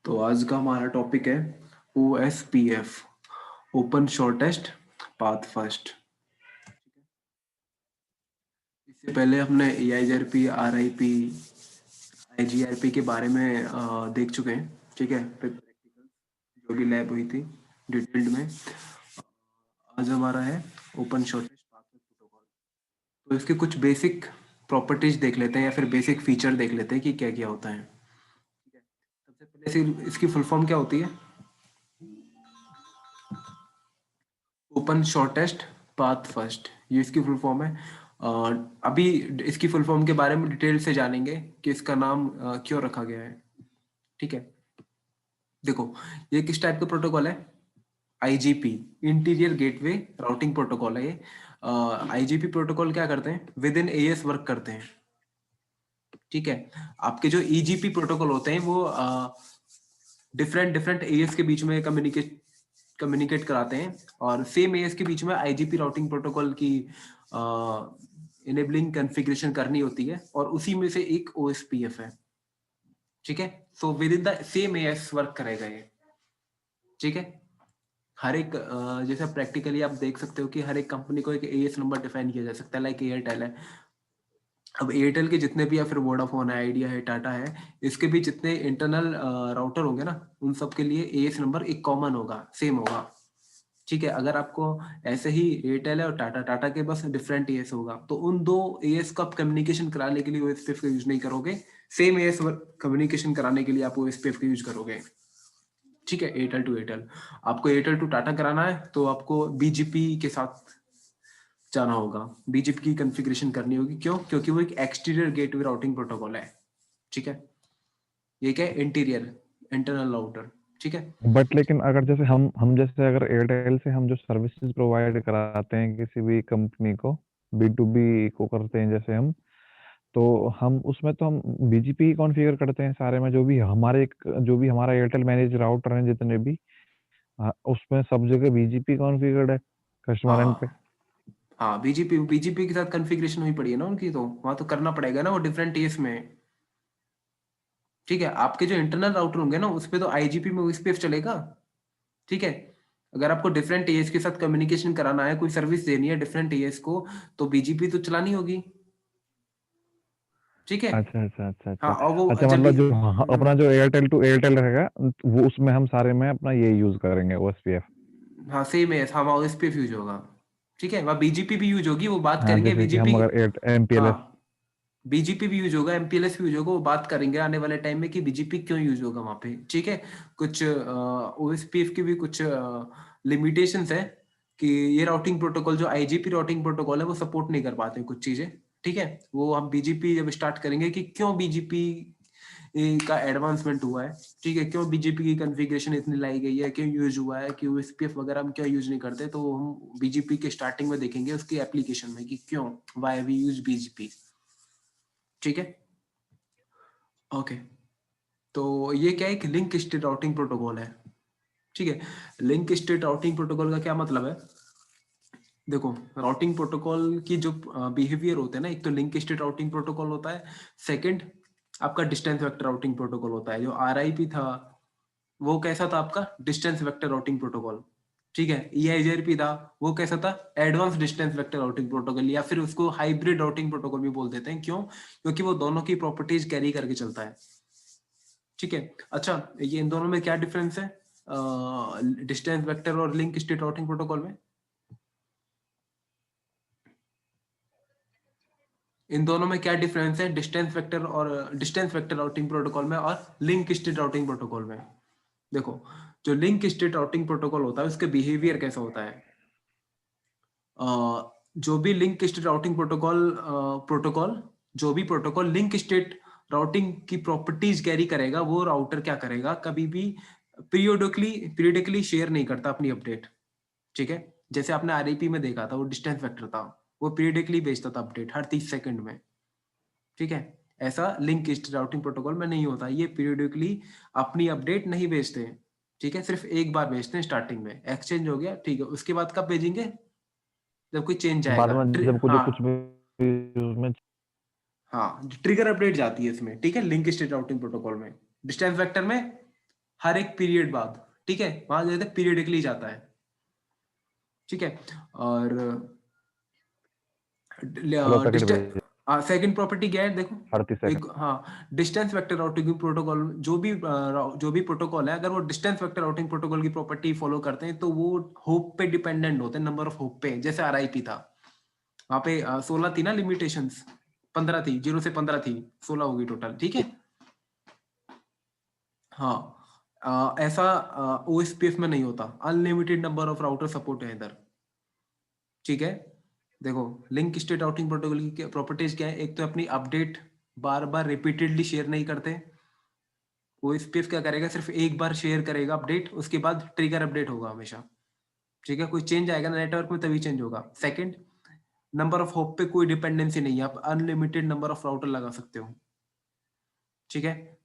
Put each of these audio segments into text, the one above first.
तो आज का हमारा टॉपिक है OSPF, open shortest path first. इससे पहले हमने EIGRP, RIP, IGRP के बारे में देख चुके हैं। ठीक है, प्रैक्टिकल जो भी लैब हुई थी डिटेल्ड में। आज हमारा है ओपन शॉर्टेस्ट पाथ प्रोटोकॉल। तो इसके कुछ बेसिक प्रॉपर्टीज देख लेते हैं या फिर बेसिक फीचर देख लेते हैं कि क्या क्या होता है। ठीक है, सबसे पहले इसकी फुल फॉर्म क्या होती है? ओपन शॉर्टेस्ट पाथ फर्स्ट, ये इसकी फुल फॉर्म है। अभी इसकी फुल फॉर्म के बारे में डिटेल से जानेंगे कि इसका नाम क्यों रखा गया है। ठीक है, देखो ये किस टाइप का प्रोटोकॉल है? IGP, interior gateway routing protocol है ये। IGP प्रोटोकॉल क्या करते हैं? विद इन AES वर्क करते हैं। ठीक है, आपके जो EGP प्रोटोकॉल होते हैं वो डिफरेंट डिफरेंट AES के बीच में कम्युनिकेट कराते हैं, और सेम AES के बीच में IGP राउटिंग प्रोटोकॉल की इनेबलिंग कॉन्फ़िगरेशन करनी होती है, और उसी में से एक OSPF है। ठीक है, so with in the same AES work करेगा ये। ठीक है, हर एक जैसे प्रैक्टिकली आप देख सकते हो कि हर एक कंपनी को एक AES नंबर डिफाइन किया जा सकता है, लाइक एयरटेल है। अब एयरटेल के जितने भी, या फिर वोडाफोन है, आइडिया है, टाटा है, इसके भी जितने इंटरनल राउटर होंगे ना, उन सब के लिए AES नंबर एक कॉमन होगा, सेम होगा। ठीक है, अगर आपको ऐसे ही एयरटेल है और टाटा के बस डिफरेंट AES होगा, तो उन दो AES को आप कम्युनिकेशन कराने के लिए OSPF का यूज नहीं करोगे, सेम AES कम्युनिकेशन कराने के लिए आप OSPF का यूज करोगे। ठीक है, एयरटेल टू एयरटेल, आपको एयरटेल टू टाटा कराना है तो आपको BGP के साथ जाना होगा, BGP की कॉन्फ़िगरेशन करनी होगी। क्यों? क्योंकि वो एक एक्सटीरियर गेटवे राउटिंग प्रोटोकॉल है। ठीक है, ये क्या है? Interior, internal router. ठीक है, बट लेकिन अगर जैसे हम जैसे अगर एयरटेल से हम जो सर्विसेज प्रोवाइड कराते हैं किसी भी कंपनी को, B2B को करते हैं जैसे हम, तो हम उसमें तो हम BGP ही कॉन्फ़िगर करते हैं सारे में, जो भी हमारा एयरटेल मैनेज राउटर हैं जितने भी, उसमें सब जगह BGP कॉन्फ़िगर्ड है कस्टमर एंड पे। हाँ हाँ, बीजीपी के साथ कॉन्फ़िगरेशन हुई पड़ी है ना उनकी, तो वहां तो करना पड़ेगा ना, वो डिफरेंट एस में। ठीक है, आपके जो इंटरनल राउटर होंगे ना, उस पे तो IGP में OSPF चलेगा। ठीक है, अगर आपको डिफरेंट AES के साथ कम्युनिकेशन कराना है, कोई सर्विस देनी है डिफरेंट AES को, तो BGP तो चलानी होगी। ठीक है, अच्छा अच्छा अच्छा हाँ, अच्छा। और वो अच्छा जब भी मतलब जो अपना जो एयरटेल टू एयरटेल रहेगा, वो उसमें हम सारे में अपना ये यूज करेंगे OSPF। हाँ सेम है, हाँ OSPF यूज होगा। ठीक है, वहाँ BGP भी यूज होगी, वो बात हाँ करेंगे जैसे कि BGP। हम अगर MPLS। हाँ, BGP भी यूज होगा, MPLS भी यूज होगा, वो बात करेंगे आने वाले टाइम में कि BGP क्यों यूज होगा वहां पे। ठीक है, कुछ OSPF की भी कुछ लिमिटेशंस है कि ये राउटिंग प्रोटोकॉल जो IGP राउटिंग प्रोटोकॉल है वो सपोर्ट नहीं कर पाते कुछ चीजें। ठीक है, वो हम BGP जब स्टार्ट करेंगे कि क्यों BGP का एडवांसमेंट हुआ है। ठीक है, क्यों BGP की कॉन्फ़िगरेशन इतनी लाई गई है, क्यों यूज हुआ है, कि OSPF वगैरह हम क्यों यूज नहीं करते, तो हम BGP के स्टार्टिंग में देखेंगे उसकी एप्लीकेशन में कि क्यों, वाई वी यूज BGP। ठीक है, ओके, तो ये क्या है? एक लिंक स्टेट राउटिंग प्रोटोकॉल है। ठीक है, लिंक स्टेट राउटिंग प्रोटोकॉल का क्या मतलब है? देखो, राउटिंग प्रोटोकॉल की जो बिहेवियर होते हैं ना, एक तो लिंक स्टेट राउटिंग प्रोटोकॉल होता है, सेकंड आपका डिस्टेंस वेक्टर राउटिंग प्रोटोकॉल होता है। जो RIP था वो कैसा था? आपका डिस्टेंस वेक्टर राउटिंग प्रोटोकॉल। ठीक है, EIGRP था, वो कैसा था? Advance distance vector routing protocol, या फिर उसको हाइब्रिड राउटिंग प्रोटोकॉल भी बोल देते हैं। क्यों? क्योंकि वो दोनों की प्रॉपर्टीज कैरी करके चलता है। ठीक है, अच्छा, ये इन दोनों में क्या डिफरेंस है डिस्टेंस वेक्टर और लिंक स्टेट राउटिंग प्रोटोकॉल में? इन दोनों में क्या डिफरेंस है डिस्टेंस वेक्टर राउटिंग प्रोटोकॉल में और लिंक स्टेट राउटिंग प्रोटोकॉल में? देखो, जो लिंक स्टेट राउटिंग प्रोटोकॉल होता है उसके बिहेवियर कैसा होता है? जो भी लिंक स्टेट राउटिंग प्रोटोकॉल जो भी प्रोटोकॉल लिंक स्टेट राउटिंग की प्रॉपर्टीज कैरी करेगा, वो राउटर क्या करेगा? कभी भी पीरियडिकली शेयर नहीं करता अपनी अपडेट। ठीक है, जैसे आपने RIP में देखा था, वो डिस्टेंस वेक्टर था, वो पीरियडिकली भेजता था अपडेट हर 30 सेकंड में। ठीक है, ऐसा लिंक स्टेट राउटिंग प्रोटोकॉल में नहीं होता, ये पीरियडिकली अपनी अपडेट नहीं भेजते हैं। ठीक है, सिर्फ एक बार भेजते हैं, स्टार्टिंग में एक्सचेंज हो गया, ठीक है, उसके बाद कब भेजेंगे? जब कोई चेंज बाद आएगा, में जब कुछ कुछ हाँ भी उसमें। हाँ, ट्रिगर अपडेट जाती है इसमें। ठीक है, लिंक स्टेट राउटिंग प्रोटोकॉल में। डिस्टेंस वेक्टर में हर एक पीरियड बाद, ठीक है, वहां जाते पीरियडिकली जाता है, ठीक है। और हेलो सेकंड डिस्टेंस, भेज सेकंड प्रॉपर्टी क्या है देखो, हर 30 सेकंड। एक हाँ डिस्टेंस वेक्टर राउटिंग प्रोटोकॉल, जो भी प्रोटोकॉल है अगर वो डिस्टेंस वेक्टर राउटिंग प्रोटोकॉल की प्रॉपर्टी फॉलो करते हैं तो वो होप पे डिपेंडेंट होते हैं, नंबर ऑफ होप पे। जैसे आरआईपी था, वहां पे 16 थी ना लिमिटेशंस, 15 थी, 0 से 15 थी, 16 होगी टोटल, ठीक है। हाँ ऐसा ओएसपीएफ में नहीं होता, unlimited number of router support है इधर, ठीक है। देखो लिंक स्टेट राउटिंग प्रोटोकॉल की प्रॉपर्टीज क्या है, एक तो अपनी अपडेट बार बार रिपीटेडली शेयर नहीं करते, ओएसपीएफ क्या करेगा, सिर्फ एक बार शेयर करेगा अपडेट, उसके बाद ट्रिगर अपडेट होगा हमेशा, ठीक है। कोई चेंज आएगा ना नेटवर्क में तभी चेंज होगा। सेकंड, नंबर ऑफ होप पे कोई डिपेंडेंसी नहीं है, आप अनलिमिटेड नंबर ऑफ राउटर लगा सकते हो, ठीक है।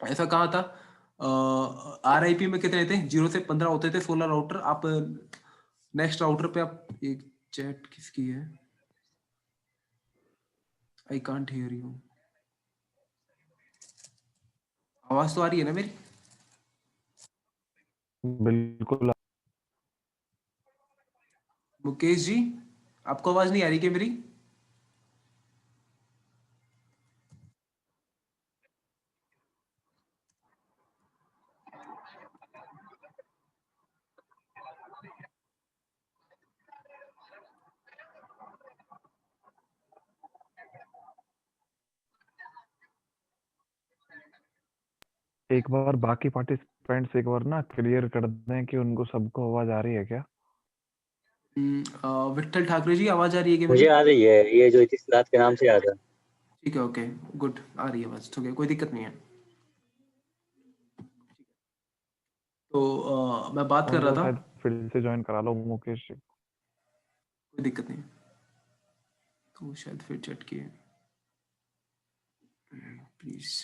ऐसा कहा था आरआईपी में कितने थे, 0 से 15 होते थे 16 राउटर। आप नेक्स्ट राउटर पे आप, एक चैट किसकी है, आई कांट हियर यू, आवाज तो आ रही है ना मेरी? बिल्कुल। मुकेश जी आपको आवाज नहीं आ रही क्या मेरी? एक बार बाकी पार्टिसिपेंट्स एक बार ना क्लियर कर दें कि उनको सबको आवाज आ रही है क्या? विठल ठाकरे जी आवाज आ रही है क्या मुझे मेरी? आ रही है, ये जो इस रात के नाम से याद है। ठीक है, ओके, गुड, आ रही है आवाज, ठीक है, कोई दिक्कत नहीं है। तो मैं बात कर रहा उनको था, शायद फिर से ज्वाइन करा लो मुकेश जी। कोई दिक्कत नहीं है, तो शायद फिर चैट किए, प्लीज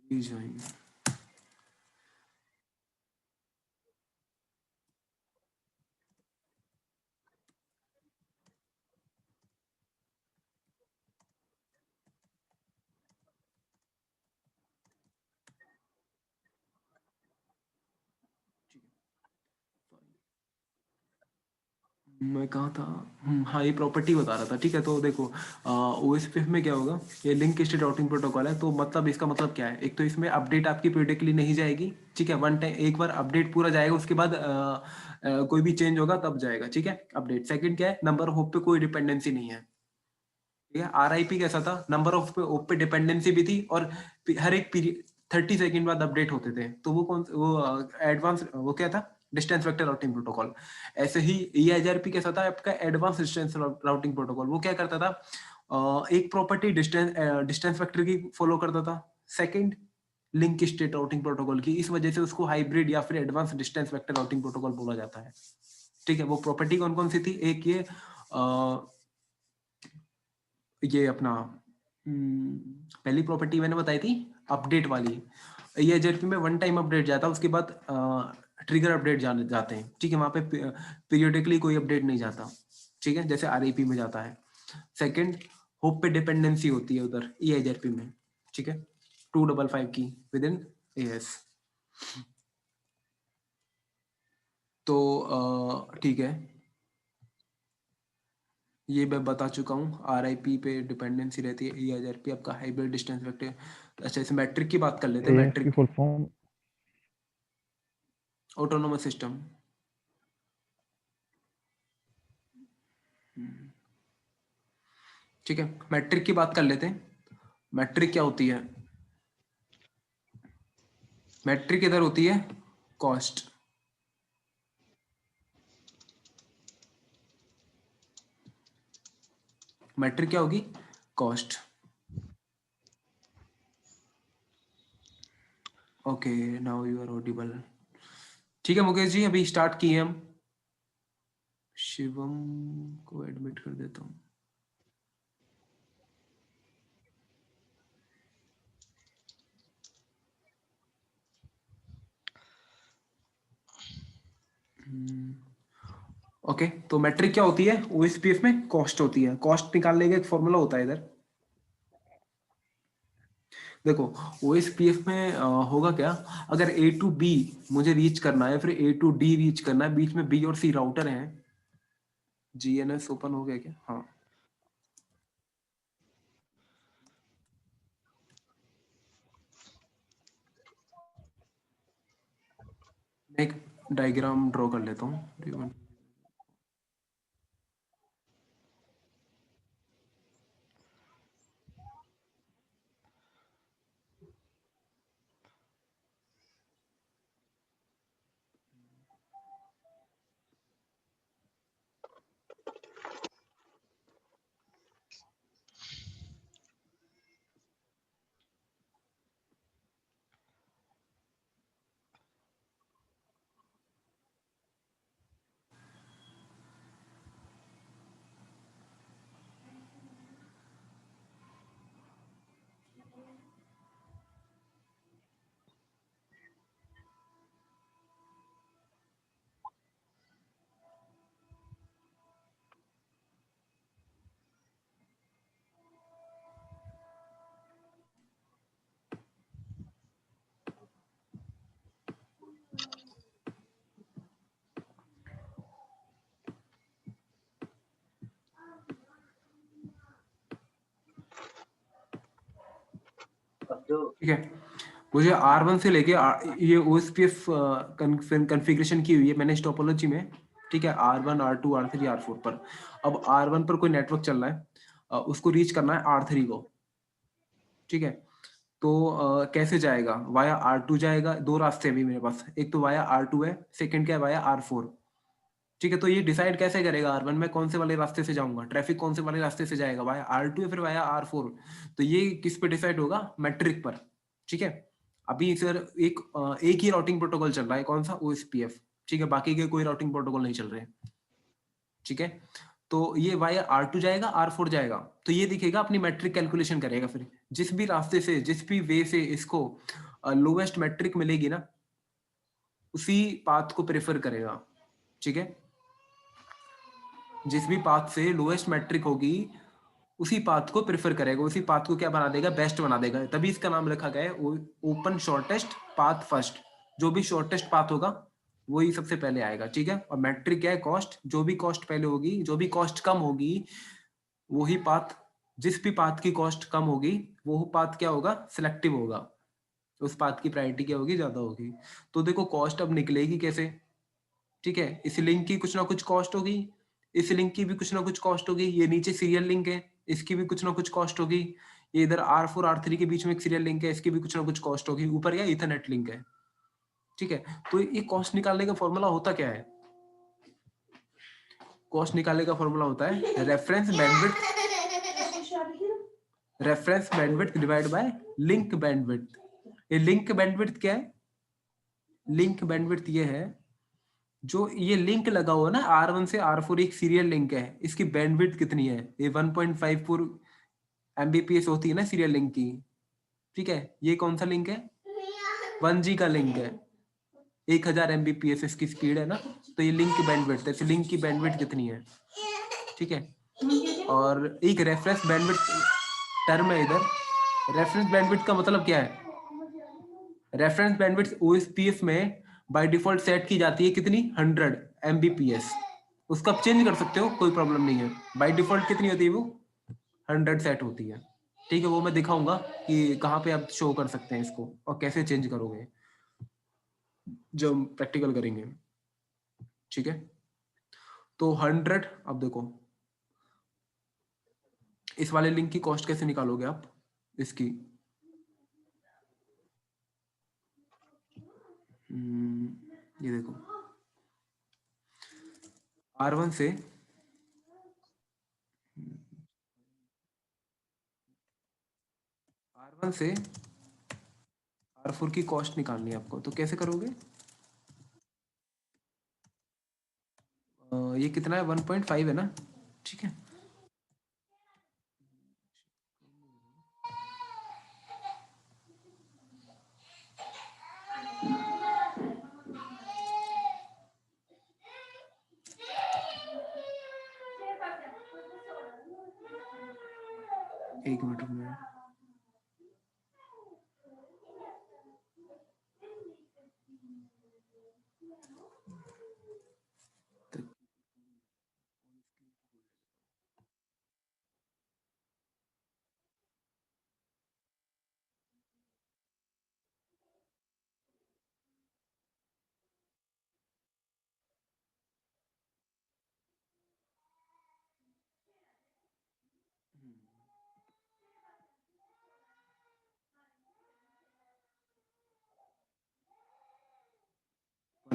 ज्वाइन। मैं कहाँ था, हाँ ये प्रॉपर्टी बता रहा था, ठीक है। तो देखो ओएसपीएफ में क्या होगा, ये लिंक स्टेट राउटिंग प्रोटोकॉल है, तो मतलब इसका मतलब क्या है, एक तो इसमें अपडेट आपकी पीरियडिकली नहीं जाएगी, ठीक है, वन टाइम एक बार अपडेट पूरा जाएगा, उसके बाद कोई भी चेंज होगा तब जाएगा, ठीक है अपडेट। सेकंड क्या है, नंबर ऑफ होप पे कोई डिपेंडेंसी नहीं है, ठीक है। आरआईपी कैसा था, नंबर ऑफ होप पे डिपेंडेंसी भी थी, और हर एक पीरियड 30 सेकंड बाद अपडेट होते थे, तो वो एडवांस वो क्या था, डिस्टेंस वेक्टर राउटिंग प्रोटोकॉल। ऐसे ही ईआईआरपी कैसा था आपका, एडवांस डिस्टेंस राउटिंग प्रोटोकॉल। वो क्या करता था, एक प्रॉपर्टी डिस्टेंस वेक्टर की फॉलो करता था। Second, link state routing protocol की, इस वजह से उसको हाइब्रिड या फिर advance distance vector routing protocol बोला जाता है, ठीक है। वो प्रॉपर्टी कौन कौन सी थी, एक ये अपना पहली प्रॉपर्टी मैंने बताई थी अपडेट वाली, ईआईआरपी में वन टाइम अपडेट जाता है, उसके बाद ट्रिगर अपडेट जाते हैं, ठीक है। वहां पे पीरियडिकली कोई अपडेट नहीं जाता, ठीक है, जैसे आरआईपी में जाता है। सेकंड, होप पे डिपेंडेंसी होती है उधर ईआईआरपी में, ठीक है, 255 की विद इन एएस। तो ठीक है, ये मैं बता चुका हूँ, आरआईपी पे डिपेंडेंसी रहती है, ईआईआरपी आपका हाइब्रिड डिस्टेंस वेक्टर। अच्छा इस मैट्रिक की बात कर लेते हैं, एएस की metric full form? Autonomous system, ठीक है। मैट्रिक की बात कर लेते हैं, मैट्रिक क्या होती है, मैट्रिक इधर होती है कॉस्ट, मैट्रिक क्या होगी, cost, okay now you are audible, ठीक है। मुकेश जी अभी स्टार्ट किए हम, शिवम को एडमिट कर देता हूँ। ओके तो मैट्रिक क्या होती है, ओएसपीएफ में कॉस्ट होती है, कॉस्ट निकालने का एक फॉर्मूला होता है इधर, देखो OSPF में होगा क्या, अगर A to B मुझे रीच करना है, फिर A to D रीच करना है, बीच में B और C राउटर हैं। GNS ओपन हो गया क्या? हाँ, मैं एक डायग्राम ड्रॉ कर लेता हूँ। ठीक है, मुझे R1 से लेके ये OSPF कॉन्फ़िगरेशन की हुई है मैंने इस टोपोलॉजी में। ठीक है, R1 R2 R3 R4 पर। अब R1 पर कोई नेटवर्क चल रहा है, उसको रीच करना है R3 को। ठीक है, तो कैसे जाएगा? वाया R2 जाएगा। दो रास्ते भी मेरे पास, एक तो वाया R2 है, सेकंड क्या है वाया R4। ठीक है, तो ये डिसाइड कैसे करेगा R1 में कौन से वाले रास्ते से जाऊंगा, ट्रैफिक कौन से वाले रास्ते से जाएगा, वाया R2 या फिर वाया R4? तो ये किस पे डिसाइड होगा? मैट्रिक पर। ठीक है, अभी सर एक ही राउटिंग प्रोटोकॉल चल रहा है, कौन सा? OSPF। ठीक है, बाकी के कोई राउटिंग प्रोटोकॉल नहीं चल रहे। ठीक है, तो ये वाया R2 जाएगा, R4 जाएगा, तो ये दिखेगा, अपनी मैट्रिक कैलकुलेशन करेगा। फिर जिस भी रास्ते से, जिस भी वे से इसको लोवेस्ट मैट्रिक मिलेगी ना, उसी पाथ को प्रेफर करेगा। ठीक है, जिस भी पाथ से लोएस्ट मैट्रिक होगी उसी पाथ को प्रेफर करेगा, उसी पाथ को क्या बना देगा? बेस्ट बना देगा। तभी इसका नाम रखा गया है ओपन शॉर्टेस्ट पाथ फर्स्ट। जो भी शॉर्टेस्ट पाथ होगा वही सबसे पहले आएगा। ठीक है, और मैट्रिक क्या है? कॉस्ट। जो भी कॉस्ट पहले होगी, जो भी कॉस्ट कम होगी, वही पाथ, जिस भी पाथ की कॉस्ट कम होगी वो पाथ क्या होगा? सिलेक्टिव होगा। उस पाथ की प्रायोरिटी क्या होगी? ज्यादा होगी। तो देखो कॉस्ट अब निकलेगी कैसे? ठीक है, इस लिंक की कुछ ना कुछ कॉस्ट होगी, इस लिंक की भी कुछ ना कुछ कॉस्ट होगी, ये नीचे सीरियल लिंक है, इसकी भी कुछ ना कुछ कॉस्ट होगी, ये इधर R4 R3 के बीच में एक सीरियल लिंक है, इसकी भी कुछ ना कुछ कॉस्ट होगी, ऊपर या इथरनेट लिंक है। ठीक है, तो ये कॉस्ट निकालने का फॉर्मूला होता क्या है? कॉस्ट निकालने का फॉर्मूला होता है reference bandwidth divide by link bandwidth. ये लिंक बैंडविड्थ क्या है? लिंक बैंडविड्थ ये है, जो ये लिंक लगा हुआ ना R1 से R4, एक सीरियल लिंक है, इसकी बैंडविड्थ कितनी है? ये 1.54 Mbps होती है ना सीरियल लिंक की। ठीक है, ये कौन सा लिंक है? 1G का लिंक है, 1000 Mbps इसकी स्पीड है ना। तो ये लिंक की बैंडविड्थ है, इस लिंक की बैंडविड्थ कितनी है? ठीक है, और एक रेफरेंस बैंडविड्थ टर्म है इधर। रेफरेंस बैंडविड्थ का मतलब क्या है? रेफरेंस बैंडविड्थ OSPF में बाय डिफॉल्ट सेट की जाती है कितनी? 100 Mbps। उसको आप चेंज कर सकते हो, कोई प्रॉब्लम नहीं है। बाय डिफॉल्ट कितनी होती है वो? 100 सेट होती है। ठीक है, वो मैं दिखाऊंगा कि कहाँ पे आप शो कर सकते हैं इसको और कैसे चेंज करोगे जब हम प्रैक्टिकल करेंगे। ठीक है, तो 100, अब देखो इस वाले लिंक की कॉस्ट कैसे निकालोगे आप इसकी? ये देखो R1 से R1 से R4 की कॉस्ट निकालनी है आपको, तो कैसे करोगे? ये कितना है? 1.5 है ना। ठीक है, एक मिनट में।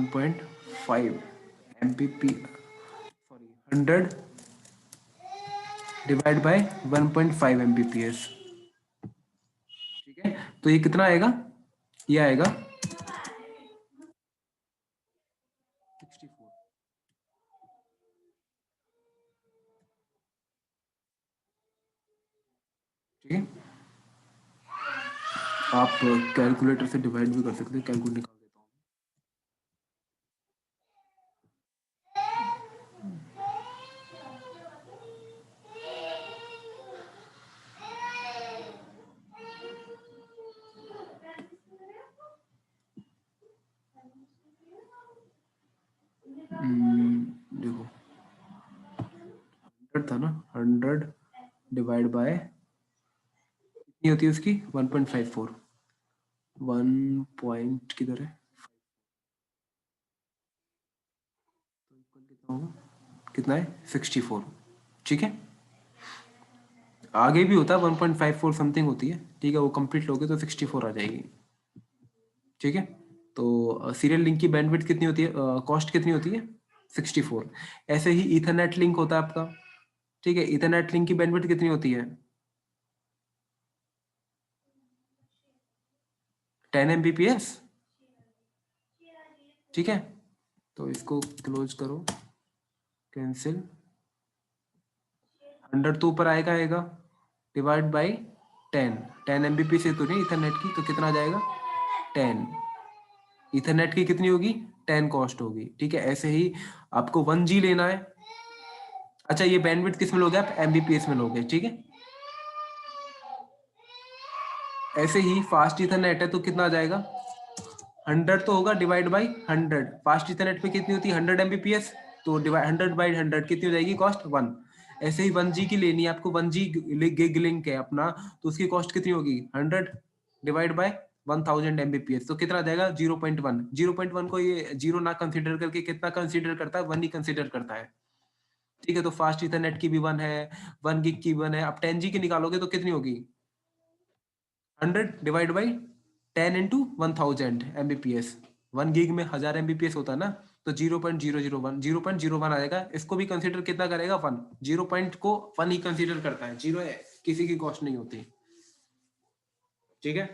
1.5 Mbps, sorry 100 divide by 1.5 Mbps। ठीक है, तो ये कितना आएगा, ये आएगा 64। ठीक है, आप कैलकुलेटर से डिवाइड भी कर सकते हैं, कैलकुलेटर निकाल देता हूँ। देखो 100 था ना, 100 डिवाइड बाय कितनी होती है उसकी 1.54, 1 पॉइंट किधर है, कितना होगा, कितना है 64। ठीक है, आगे भी होता है 1.54 समथिंग होती है। ठीक है, वो कंप्लीट लोगे तो 64 आ जाएगी। ठीक है, तो सीरियल लिंक की बैंडविड्थ कितनी होती है, कॉस्ट कितनी होती है 64। ऐसे ही इथरनेट लिंक होता है आपका। ठीक है, इथरनेट लिंक की बैंडविड्थ कितनी होती है 10 Mbps। ठीक है, तो इसको क्लोज करो, कैंसिल, 100 तो ऊपर आएगा आएगा, डिवाइड बाई 10 Mbps से तो नहीं इथरनेट की, तो कितना आ जाएगा 10। इथरनेट की कितनी होगी 10 कॉस्ट होगी। ठीक है, ऐसे ही आपको 1G लेना है। अच्छा, ये बैंडविड्थ किस में लोगे आप, Mbps में लोगे। ठीक है, ऐसे ही फास्ट इथरनेट है तो कितना आ जाएगा 100 तो होगा डिवाइड बाई 100। फास्ट इथरनेट पे कितनी होती है 100 Mbps, तो डिवाइड 100 बाई 100 कितनी हो जाएगी कॉस्ट 1। ऐसे ही 1G की लेनी है आपको, 1G गिग लिंक है अपना, तो उसकी कॉस्ट कितनी होगी 100 डिवाइड बाय 1000 Mbps, तो कितना आ जाएगा 0.1। 0.1 को ये जीरो ना कंसीडर करके कितना कंसीडर करता है 1 ही कंसीडर करता है। ठीक है, तो फास्ट इथरनेट की भी 1 है, 1 गिग की 1 है। अब 10G की निकालोगे तो कितनी होगी 100 divide by 10 into 1000 Mbps। 1 gig में 1000 Mbps होता है ना, तो 0.001 आएगा। इसको भी कंसीडर कितना करेगा 1, 0 पॉइंट को 1 ही कंसीडर करता है, जीरो है, किसी की कॉस्ट नहीं होती। ठीक है,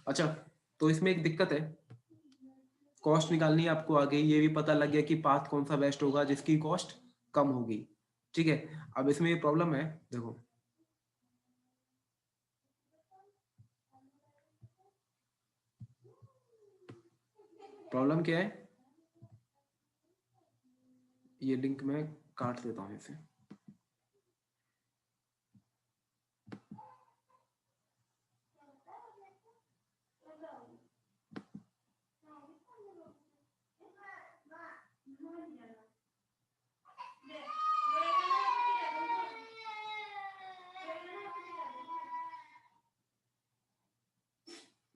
अच्छा, तो इसमें एक दिक्कत है, कॉस्ट निकालनी है आपको आगे, ये भी पता लग गया कि पाथ कौन सा बेस्ट होगा जिसकी कॉस्ट कम होगी। ठीक है, अब इसमें ये प्रॉब्लम है, देखो प्रॉब्लम क्या है, ये लिंक मैं काट देता हूँ इसे।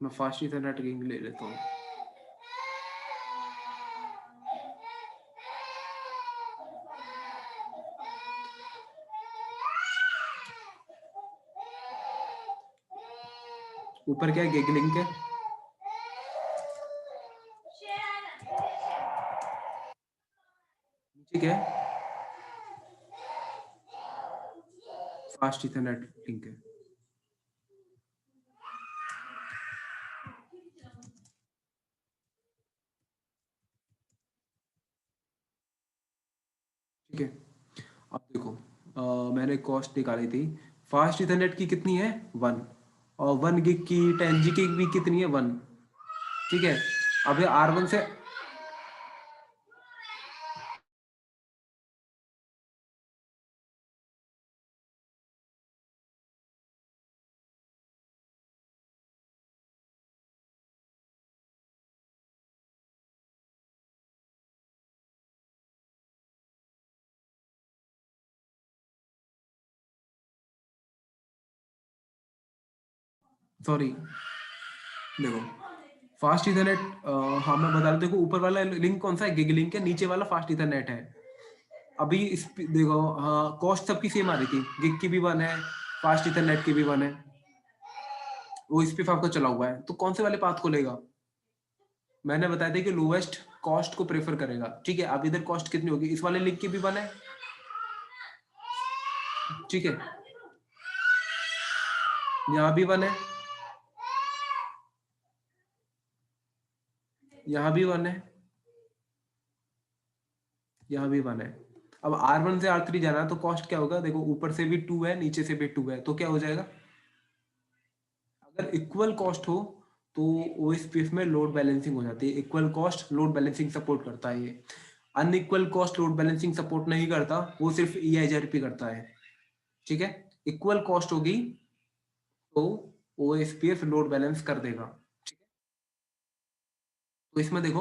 मैं फास्ट इथरनेट लिंक ले लेता हूँ। ऊपर क्या है, गिग लिंक है, नीचे क्या है, फास्ट इथरनेट लिंक है। ठीक है, अब देखो मैंने कॉस्ट निकाली थी, फास्ट इथरनेट की कितनी है 1, और 1 गिग की 10G की भी कितनी है 1। ठीक है, अब ये R1 से सॉरी, देखो फास्ट इथरनेट, हाँ मैं बता रहा हूँ, देखो ऊपर वाला लिंक कौन सा है, गिग लिंक है, नीचे वाला फास्ट इथरनेट है। अभी इस देखो, हाँ कॉस्ट सबकी सेम आ रही थी, गिग की भी 1 है, फास्ट इथरनेट की भी 1 है, वो इस पे आपका चला हुआ है, तो कौन से वाले पाथ को लेगा मैंने बताया था कि लोवेस्ट कॉस्ट को प्रेफर करेगा, ठीक है। अब इधर कॉस्ट कितनी होगी, इस वाले लिंक की भी 1 है, ठीक है, यहाँ भी 1 है, यहाँ भी 1 है, यहाँ भी 1 है। अब R1 से R3 जाना है तो कॉस्ट क्या होगा, देखो ऊपर से भी 2 है, नीचे से भी 2 है, तो क्या हो जाएगा, अगर इक्वल कॉस्ट हो तो ओएसपीएफ में लोड बैलेंसिंग हो जाती है। Equal cost load balancing support करता है ये। Unequal cost load balancing support नहीं करता, वो सिर्फ ईआईजीआरपी करता है, ठीक है। इक्वल कॉस्ट होगी तो ओएसपीएफ लोड बैलेंस कर देगा, ठीक है। तो इसमें देखो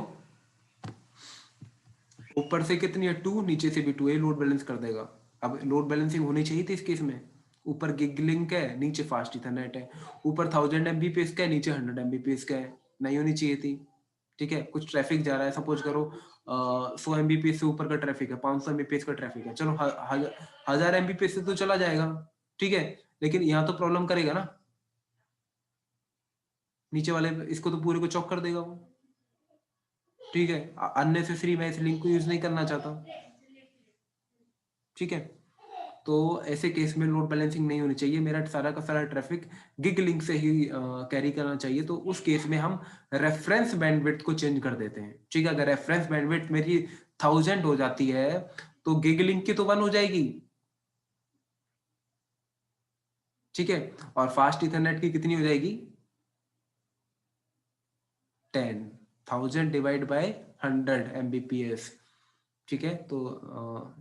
ऊपर से कितनी है 2, नीचे से भी 2 है, लोड बैलेंस कर देगा। अब लोड बैलेंसिंग होनी चाहिए थी इस केस में, ऊपर गिग लिंक है, नीचे फास्ट इथरनेट है, ऊपर 1000 एमबीपीएस का है, नीचे 100 एमबीपीएस का है, नहीं होनी चाहिए थी, ठीक है। कुछ ट्रैफिक जा रहा है, सपोज करो 100 एमबीपीएस से ऊपर का ट्रैफिक है, 500 एमबीपीएस का ट्रैफिक है, चलो 1000 एमबीपीएस से तो चला जाएगा, ठीक है, लेकिन यहाँ तो प्रॉब्लम करेगा ना, नीचे वाले इसको तो पूरे को चॉक कर देगा वो, ठीक है। अननेसेसरी मैं इस लिंक को यूज नहीं करना चाहता, ठीक है। तो ऐसे केस में लोड बैलेंसिंग नहीं होनी चाहिए, मेरा सारा का सारा ट्रैफिक गिग लिंक से ही कैरी करना चाहिए। तो उस केस में हम रेफरेंस बैंडविड्थ को चेंज कर देते हैं, ठीक है। अगर रेफरेंस बैंडविड्थ मेरी 1000 हो जाती है तो गिग लिंक की तो 1 हो जाएगी, ठीक है, और फास्ट इथरनेट की कितनी हो जाएगी 10,000 डिवाइड बाय 100 एमबीपीएस, ठीक है। तो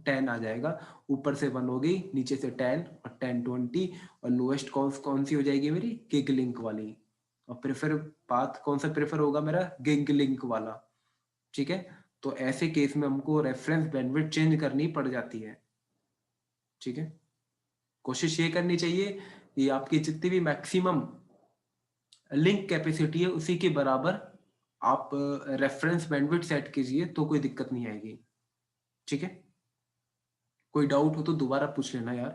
10 आ जाएगा, ऊपर से 1 होगी, नीचे से 10 और 10 20, और लोएस्ट कौन सी हो जाएगी मेरी गिग लिंक वाली, और प्रेफर पाथ कौन सा प्रेफर होगा मेरा गिग लिंक वाला, ठीक है। तो ऐसे केस में हमको रेफरेंस बैंडविड्थ चेंज करनी पड़ जाती है, ठीक है। कोशिश ये करनी चाहिए कि आपकी जितनी भी मैक्सिमम लिंक कैपेसिटी है उसी के बराबर आप रेफरेंस बैंडविड्थ सेट कीजिए, तो कोई दिक्कत नहीं आएगी, ठीक है। कोई डाउट हो तो दोबारा पूछ लेना यार,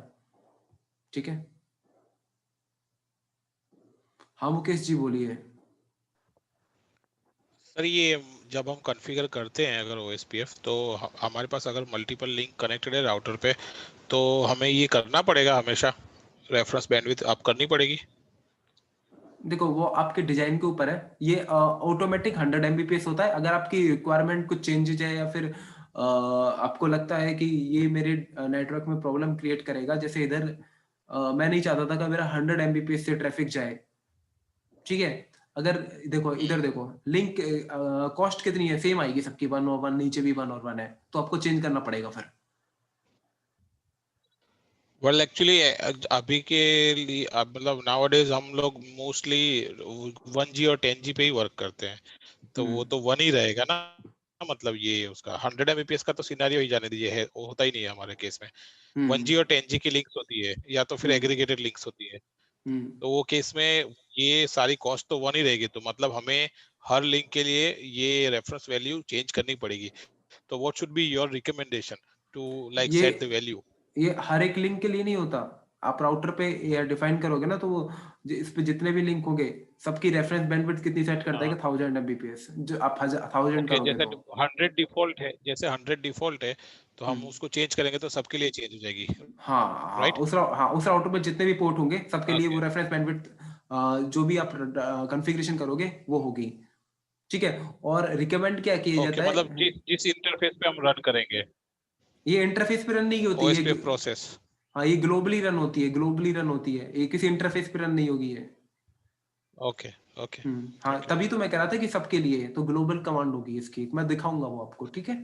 ठीक है। हाँ मुकेश जी बोलिए। सर ये जब हम कॉन्फ़िगर करते हैं अगर ओएसपीएफ तो हमारे पास अगर मल्टीपल लिंक कनेक्टेड है राउटर पे तो हमें ये करना पड़ेगा हमेशा, रेफरेंस बैंडविड्थ आप करनी पड़ेगी। देखो वो आपके डिजाइन के ऊपर है, ये ऑटोमेटिक 100 एमबीपीएस होता है। अगर आपकी रिक्वायरमेंट कुछ चेंजेज है या फिर आपको लगता है कि ये मेरे नेटवर्क में प्रॉब्लम क्रिएट करेगा, जैसे इधर मैं नहीं चाहता था कि मेरा 100 एमबीपीएस से ट्रैफिक जाए, ठीक है। अगर देखो इधर देखो लिंक कॉस्ट कितनी है, सेम आएगी सबकी 1 और 1, नीचे भी 1 और 1 है, तो आपको चेंज करना पड़ेगा फिर। वेल एक्चुअली अभी के लिए अब मतलब नाउअडेज हम लोग मोस्टली 1G और 10G पे ही वर्क करते हैं, तो वो तो 1 ही रहेगा ना, मतलब ये उसका 100 एमबीपीएस का तो सिनेरियो ही जाने दीजिए, है वो होता ही नहीं है हमारे केस में। 1G और 10G की लिंक्स होती है या तो फिर एग्रीगेटेड लिंक्स होती है, तो वो केस में ये सारी कॉस्ट तो 1 ही रहेगी, तो मतलब हमें हर लिंक के लिए ये रेफरेंस वैल्यू चेंज करनी पड़ेगी। तो what should be your recommendation to like ये सेट द वैल्यू? ये हर एक लिंक के लिए नहीं होता, आप राउटर पे ये डिफाइन करोगे ना, तो वो इस पे जितने भी लिंक होंगे सबकी रेफरेंस बैंडविड्थ कितनी सेट कर देगा, 1000 एमबीपीएस, जो आप 1000 ओके, करोगे जैसे तो। 100 डिफॉल्ट है, जैसे 100 डिफॉल्ट है तो हम हम्म, उसको चेंज करेंगे तो सबके लिए चेंज हो जाएगी, हाँ हाँ राइट? हाँ उस राउटर पे जितने भी पोर्ट होंगे सबके लिए वो ओके रेफरेंस बैंडविड्थ जो भी आप कॉन्फ़िगरेशन करोगे वो होगी, ठीक है। और रिकमेंड क्या किया ओके, जाता मतलब है, जिस जिस इंटरफेस पे हम रन करेंगे ये इंटरफेस पे रन नहीं होती ये, ओएसपीएफ प्रोसेस। हाँ ये ग्लोबली रन होती है, ग्लोबली रन होती है, ये किसी इंटरफेस पे रन नहीं होगी ये। ओके ओके, हाँ थैंक यू। तभी तो मैं कह रहा था कि सबके लिए तो ग्लोबल कमांड होगी इसकी, मैं दिखाऊंगा वो आपको, ठीक है।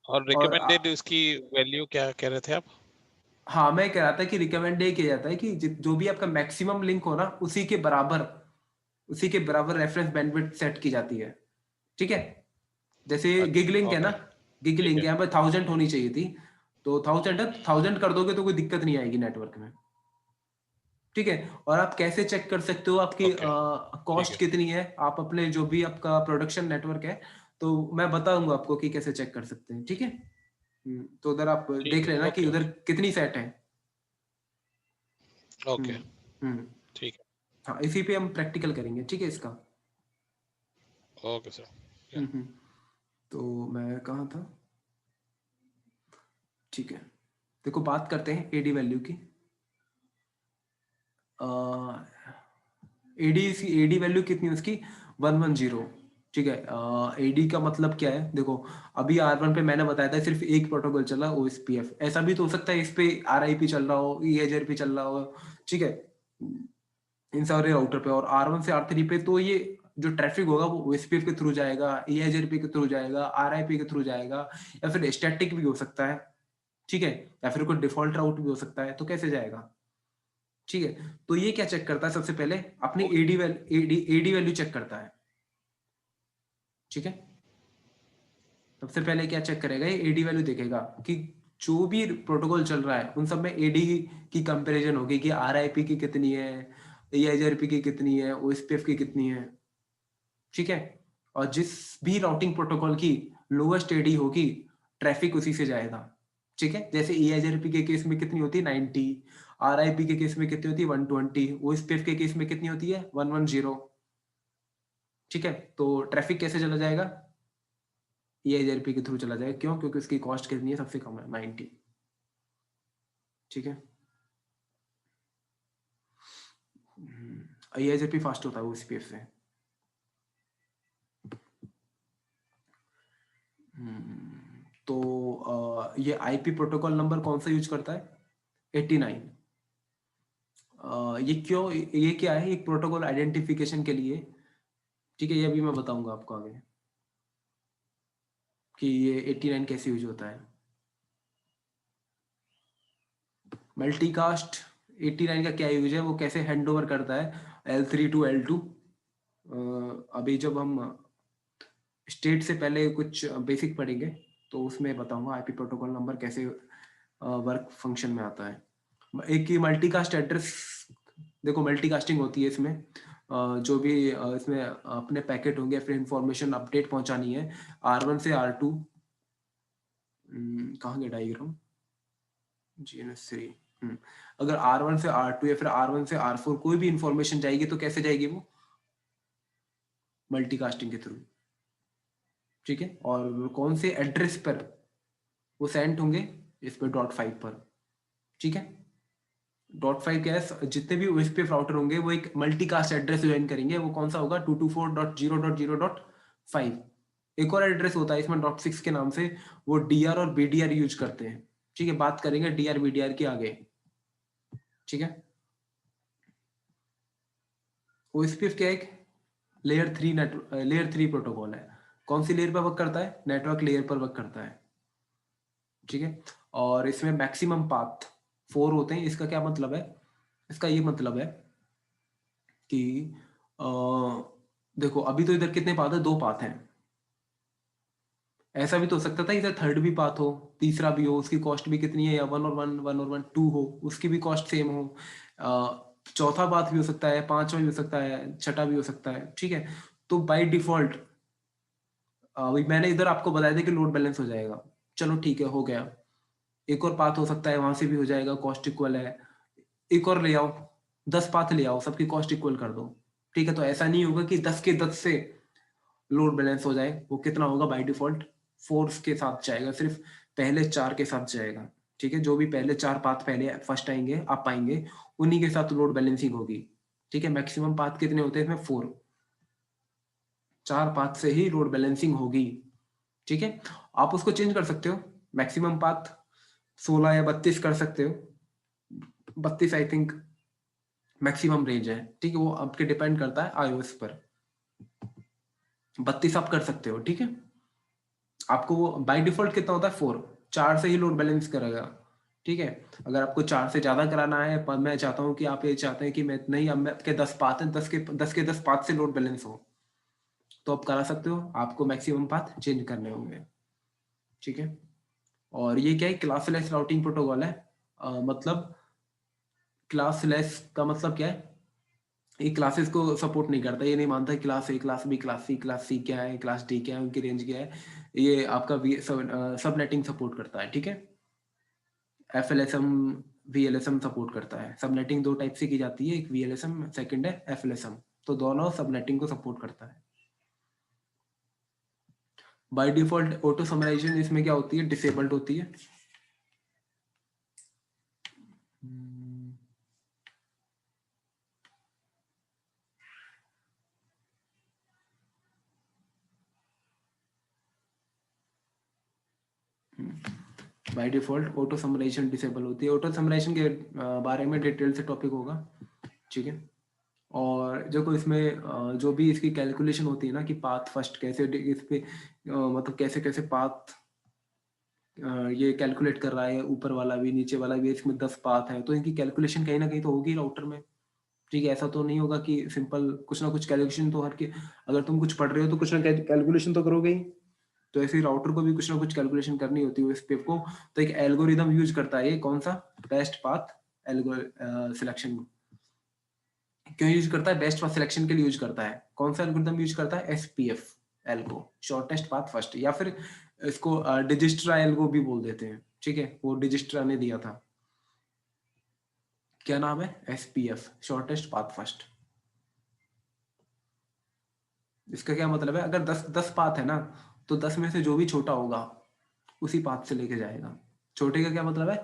और और रिकमेंडेड इसकी वैल्यू क्या कह रहे थे आप? हाँ मैं कह रहा था कि रिकमेंड ये किया जाता है कि जो भी आपका मैक्सिमम लिंक हो ना उसी के बराबर रेफरेंस बैंडविड्थ सेट की जाती है, ठीक है। जैसे गिग अच्छा लिंक है ना, ओके, गिग ठीक लिंक है। यहाँ पर 1000 होनी चाहिए थी, तो 1000 कर दोगे तो कोई दिक्कत नहीं आएगी नेटवर्क में, ठीक है। और आप कैसे चेक कर सकते हो आपकी ओके, ठीक कॉस्ट है। कितनी है, आप अपने जो भी आपका प्रोडक्शन नेटवर्क है, तो मैं बताऊंगा आपको कि कैसे चेक कर सकते हैं, ठीक है। तो उधर आप ठीक देख है, लेना कि ओके उधर ओके कितनी सेट है। ओके, हम्म हम्म ठीक हाँ इसी पे हम प्रैक्टिकल करेंगे, ठीक है इसका। है, ओके सर। क्या? तो मैं कहाँ था? ठीक है, देखो बात करते हैं एडी वैल्यू की। एडी वैल्यू कितनी है उसकी? 110। ठीक है, एडी का मतलब क्या है? देखो अभी R1 पे मैंने बताया था सिर्फ एक प्रोटोकॉल चला OSPF, ऐसा भी तो हो सकता है इस पे RIP चल रहा हो, EIGRP चल रहा हो। ठीक है, इन सारे राउटर पे, और R1 से R3 पे तो ये जो ट्रैफिक होगा वो OSPF के थ्रू जाएगा, EIGRP के थ्रू जाएगा, RIP के थ्रू जाएगा, या फिर स्टैटिक भी हो सकता है। ठीक है, या फिर कोई डिफॉल्ट राउट भी हो सकता है, तो कैसे जाएगा? ठीक है, तो ये क्या चेक करता है? सबसे पहले अपनी एडी वैल्यू चेक करता है। ठीक है, सबसे पहले क्या चेक करेगा? ये एडी वैल्यू देखेगा कि जो भी प्रोटोकॉल चल रहा है उन सब में एडी की कंपैरिजन होगी कि RIP की कितनी है, EIGRP की कितनी है, OSPF की कितनी है। ठीक है, और जिस भी राउटिंग प्रोटोकॉल की लोएस्ट एडी होगी, ट्रैफिक उसी से जाएगा। ठीक है, जैसे EIGRP के केस में कितनी होती है? 90, RIP के केस में कितनी होती है? 120, OSPF के केस में कितनी होती है? 110। ठीक है, तो ट्रैफिक कैसे चला जाएगा? EIGRP के थ्रू चला जाएगा। क्यों? क्योंकि उसकी कॉस्ट कितनी है? सबसे कम है, 90। ठीक है, EIGRP फास्ट होता है OSPF से। तो ये IP प्रोटोकॉल नंबर कौन सा यूज करता है? 89। ये क्यों, ये क्या है? एक प्रोटोकॉल आइडेंटिफिकेशन के लिए। ठीक है, ये अभी मैं बताऊंगा आपको आगे कि ये 89 कैसे यूज होता है। मल्टीकास्ट 89 का क्या यूज है, वो कैसे हैंड ओवर करता है L3 टू L2? अभी जब हम स्टेट से पहले कुछ बेसिक पढ़ेंगे तो उसमें बताऊंगा आईपी प्रोटोकॉल नंबर कैसे वर्क फंक्शन में आता है। एक ही मल्टीकास्ट एड्रेस, देखो मल्टीकास्टिंग होती है इसमें, जो भी इसमें अपने पैकेट होंगे, फिर इंफॉर्मेशन अपडेट पहुंचानी है R1 से R2। कहाँ गया डायग्राम? GNS3। अगर R1 से R2 या फिर R1 से R4 कोई भी इंफॉर्मेशन जाएगी तो कैसे जाएगी वो? मल्टीकास्टिंग के थ्रू। ठीक है, और कौन से एड्रेस पर वो सेंड होंगे? इस पर .5 पर। ठीक है, .5 क्या है? जितने भी OSPF राउटर होंगे वो एक मल्टीकास्ट एड्रेस ज्वाइन करेंगे। वो कौन सा होगा? 224.0.0.5। एक और एड्रेस होता है इसमें .6 के नाम से, वो DR और BDR यूज करते हैं। ठीक है, बात करेंगे DR BDR के आगे। ठीक है, OSPF क्या है? एक लेयर 3 प्रोटोकॉल है। कौन सी लेयर पर वर्क करता है? नेटवर्क लेयर पर वर्क करता है। ठीक है, और इसमें मैक्सिमम पाथ 4 होते हैं। इसका क्या मतलब है? इसका ये मतलब है कि देखो अभी तो इधर कितने पाथ है? 2 पाथ हैं। ऐसा भी तो हो सकता था इधर थर्ड भी पाथ हो, तीसरा भी हो, उसकी कॉस्ट भी कितनी है? या 1 और 1, 1 और 1 2 हो, उसकी भी कॉस्ट सेम हो। चौथा पाथ भी हो सकता है, पांचवा भी हो सकता है, छठा भी हो सकता है। ठीक है, तो बाय डिफॉल्ट मैंने इधर आपको बताया था कि लोड बैलेंस हो जाएगा। चलो ठीक है, हो गया। एक और पाथ हो सकता है, वहां से भी हो जाएगा, कॉस्ट इक्वल है। एक और ले आओ, 10 पाथ ले आओ, सबकी कॉस्ट इक्वल कर दो। ठीक है, तो ऐसा नहीं होगा कि 10 के 10 से लोड बैलेंस हो जाए। वो कितना होगा? बाय डिफॉल्ट 4 के साथ जाएगा, सिर्फ पहले 4 के साथ जाएगा। ठीक है, जो भी पहले 4 पाथ पहले फर्स्ट आएंगे, आप पाएंगे, उन्हीं के साथ लोड बैलेंसिंग होगी। ठीक है, मैक्सिमम पाथ कितने होते हैं इसमें? 4। 4 पाथ से ही लोड बैलेंसिंग होगी। ठीक है, आप उसको चेंज कर सकते हो, मैक्सिमम पाथ 16 या 32 कर सकते हो। 32 आई थिंक मैक्सिमम रेंज है। ठीक है, वो आपके डिपेंड करता है iOS पर। 32 आप कर सकते हो। ठीक है, आपको वो बाय डिफॉल्ट कितना होता है? 4। 4 से ही लोड बैलेंस करेगा। ठीक है, अगर आपको 4 से ज्यादा कराना है, पर मैं चाहता हूँ कि आप ये चाहते हैं कि मैं नहीं, अब आपके 10 पाथ हैं, 10 पाथ से लोड बैलेंस हो, तो आप करा सकते हो। आपको मैक्सिमम पाथ चेंज करने होंगे। ठीक है, और ये क्या है? क्लासलेस राउटिंग प्रोटोकॉल है। मतलब क्लासलेस का मतलब क्या है? ये क्लासेस को सपोर्ट नहीं करता। ये नहीं मानता class A, class B, class C, class C क्या है, क्लास D क्या है, उनकी रेंज क्या है। ये आपका सब नेटिंग सपोर्ट करता है। ठीक है, FLSM VLSM सपोर्ट करता है। सब नेटिंग 2 टाइप से की जाती है, एक VLSM, सेकंड है FLSM। तो दोनों सब नेटिंग को सपोर्ट करता है। बाय डिफॉल्ट ऑटो समराइजेशन इसमें क्या होती है, डिसेबल्ड होती है। By default auto summarisation disable होती है। ऑटो समराइजेशन के बारे में डिटेल से टॉपिक होगा, ठीक है। और जो कोई इसमें जो भी इसकी कैलकुलेशन होती है ना कि पाथ फर्स्ट कैसे इस पे मतलब कैसे कैसे पाथ ये कैलकुलेट कर रहा है, ऊपर वाला भी नीचे वाला भी, इसमें 10 पाथ है तो इनकी कैलकुलेशन कहीं ना कहीं तो होगी राउटर में, ठीक है। ऐसा तो नहीं होगा कि सिंपल, कुछ ना कुछ कैलकुलेशन तो हर के, अगर तुम कुछ पढ़ रहे हो तो कुछ ना कैलकुलेशन तो करोगे ही। तो ऐसे राउटर को भी कुछ ना कुछ कैलकुलेशन करनी होती है इस पे को। तो एक एल्गोरिदम यूज करता है ये, कौन सा, बेस्ट पाथ सिलेक्शन। क्यों यूज करता है, बेस्ट पाथ सिलेक्शन के लिए यूज करता है। कौन सा एल्गोरिदम यूज करता है, SPF algo, shortest path first, या फिर इसको डिजिस्ट्रा एल्गो भी बोल देते हैं, ठीक है। वो डिजिस्ट्रा ने दिया था, क्या नाम है, एसपीएफ, शॉर्टेस्ट पाथ फर्स्ट। इसका क्या मतलब है, अगर 10 पाथ है ना तो 10 में से जो भी छोटा होगा उसी पाथ से लेके जाएगा। छोटे का क्या मतलब है,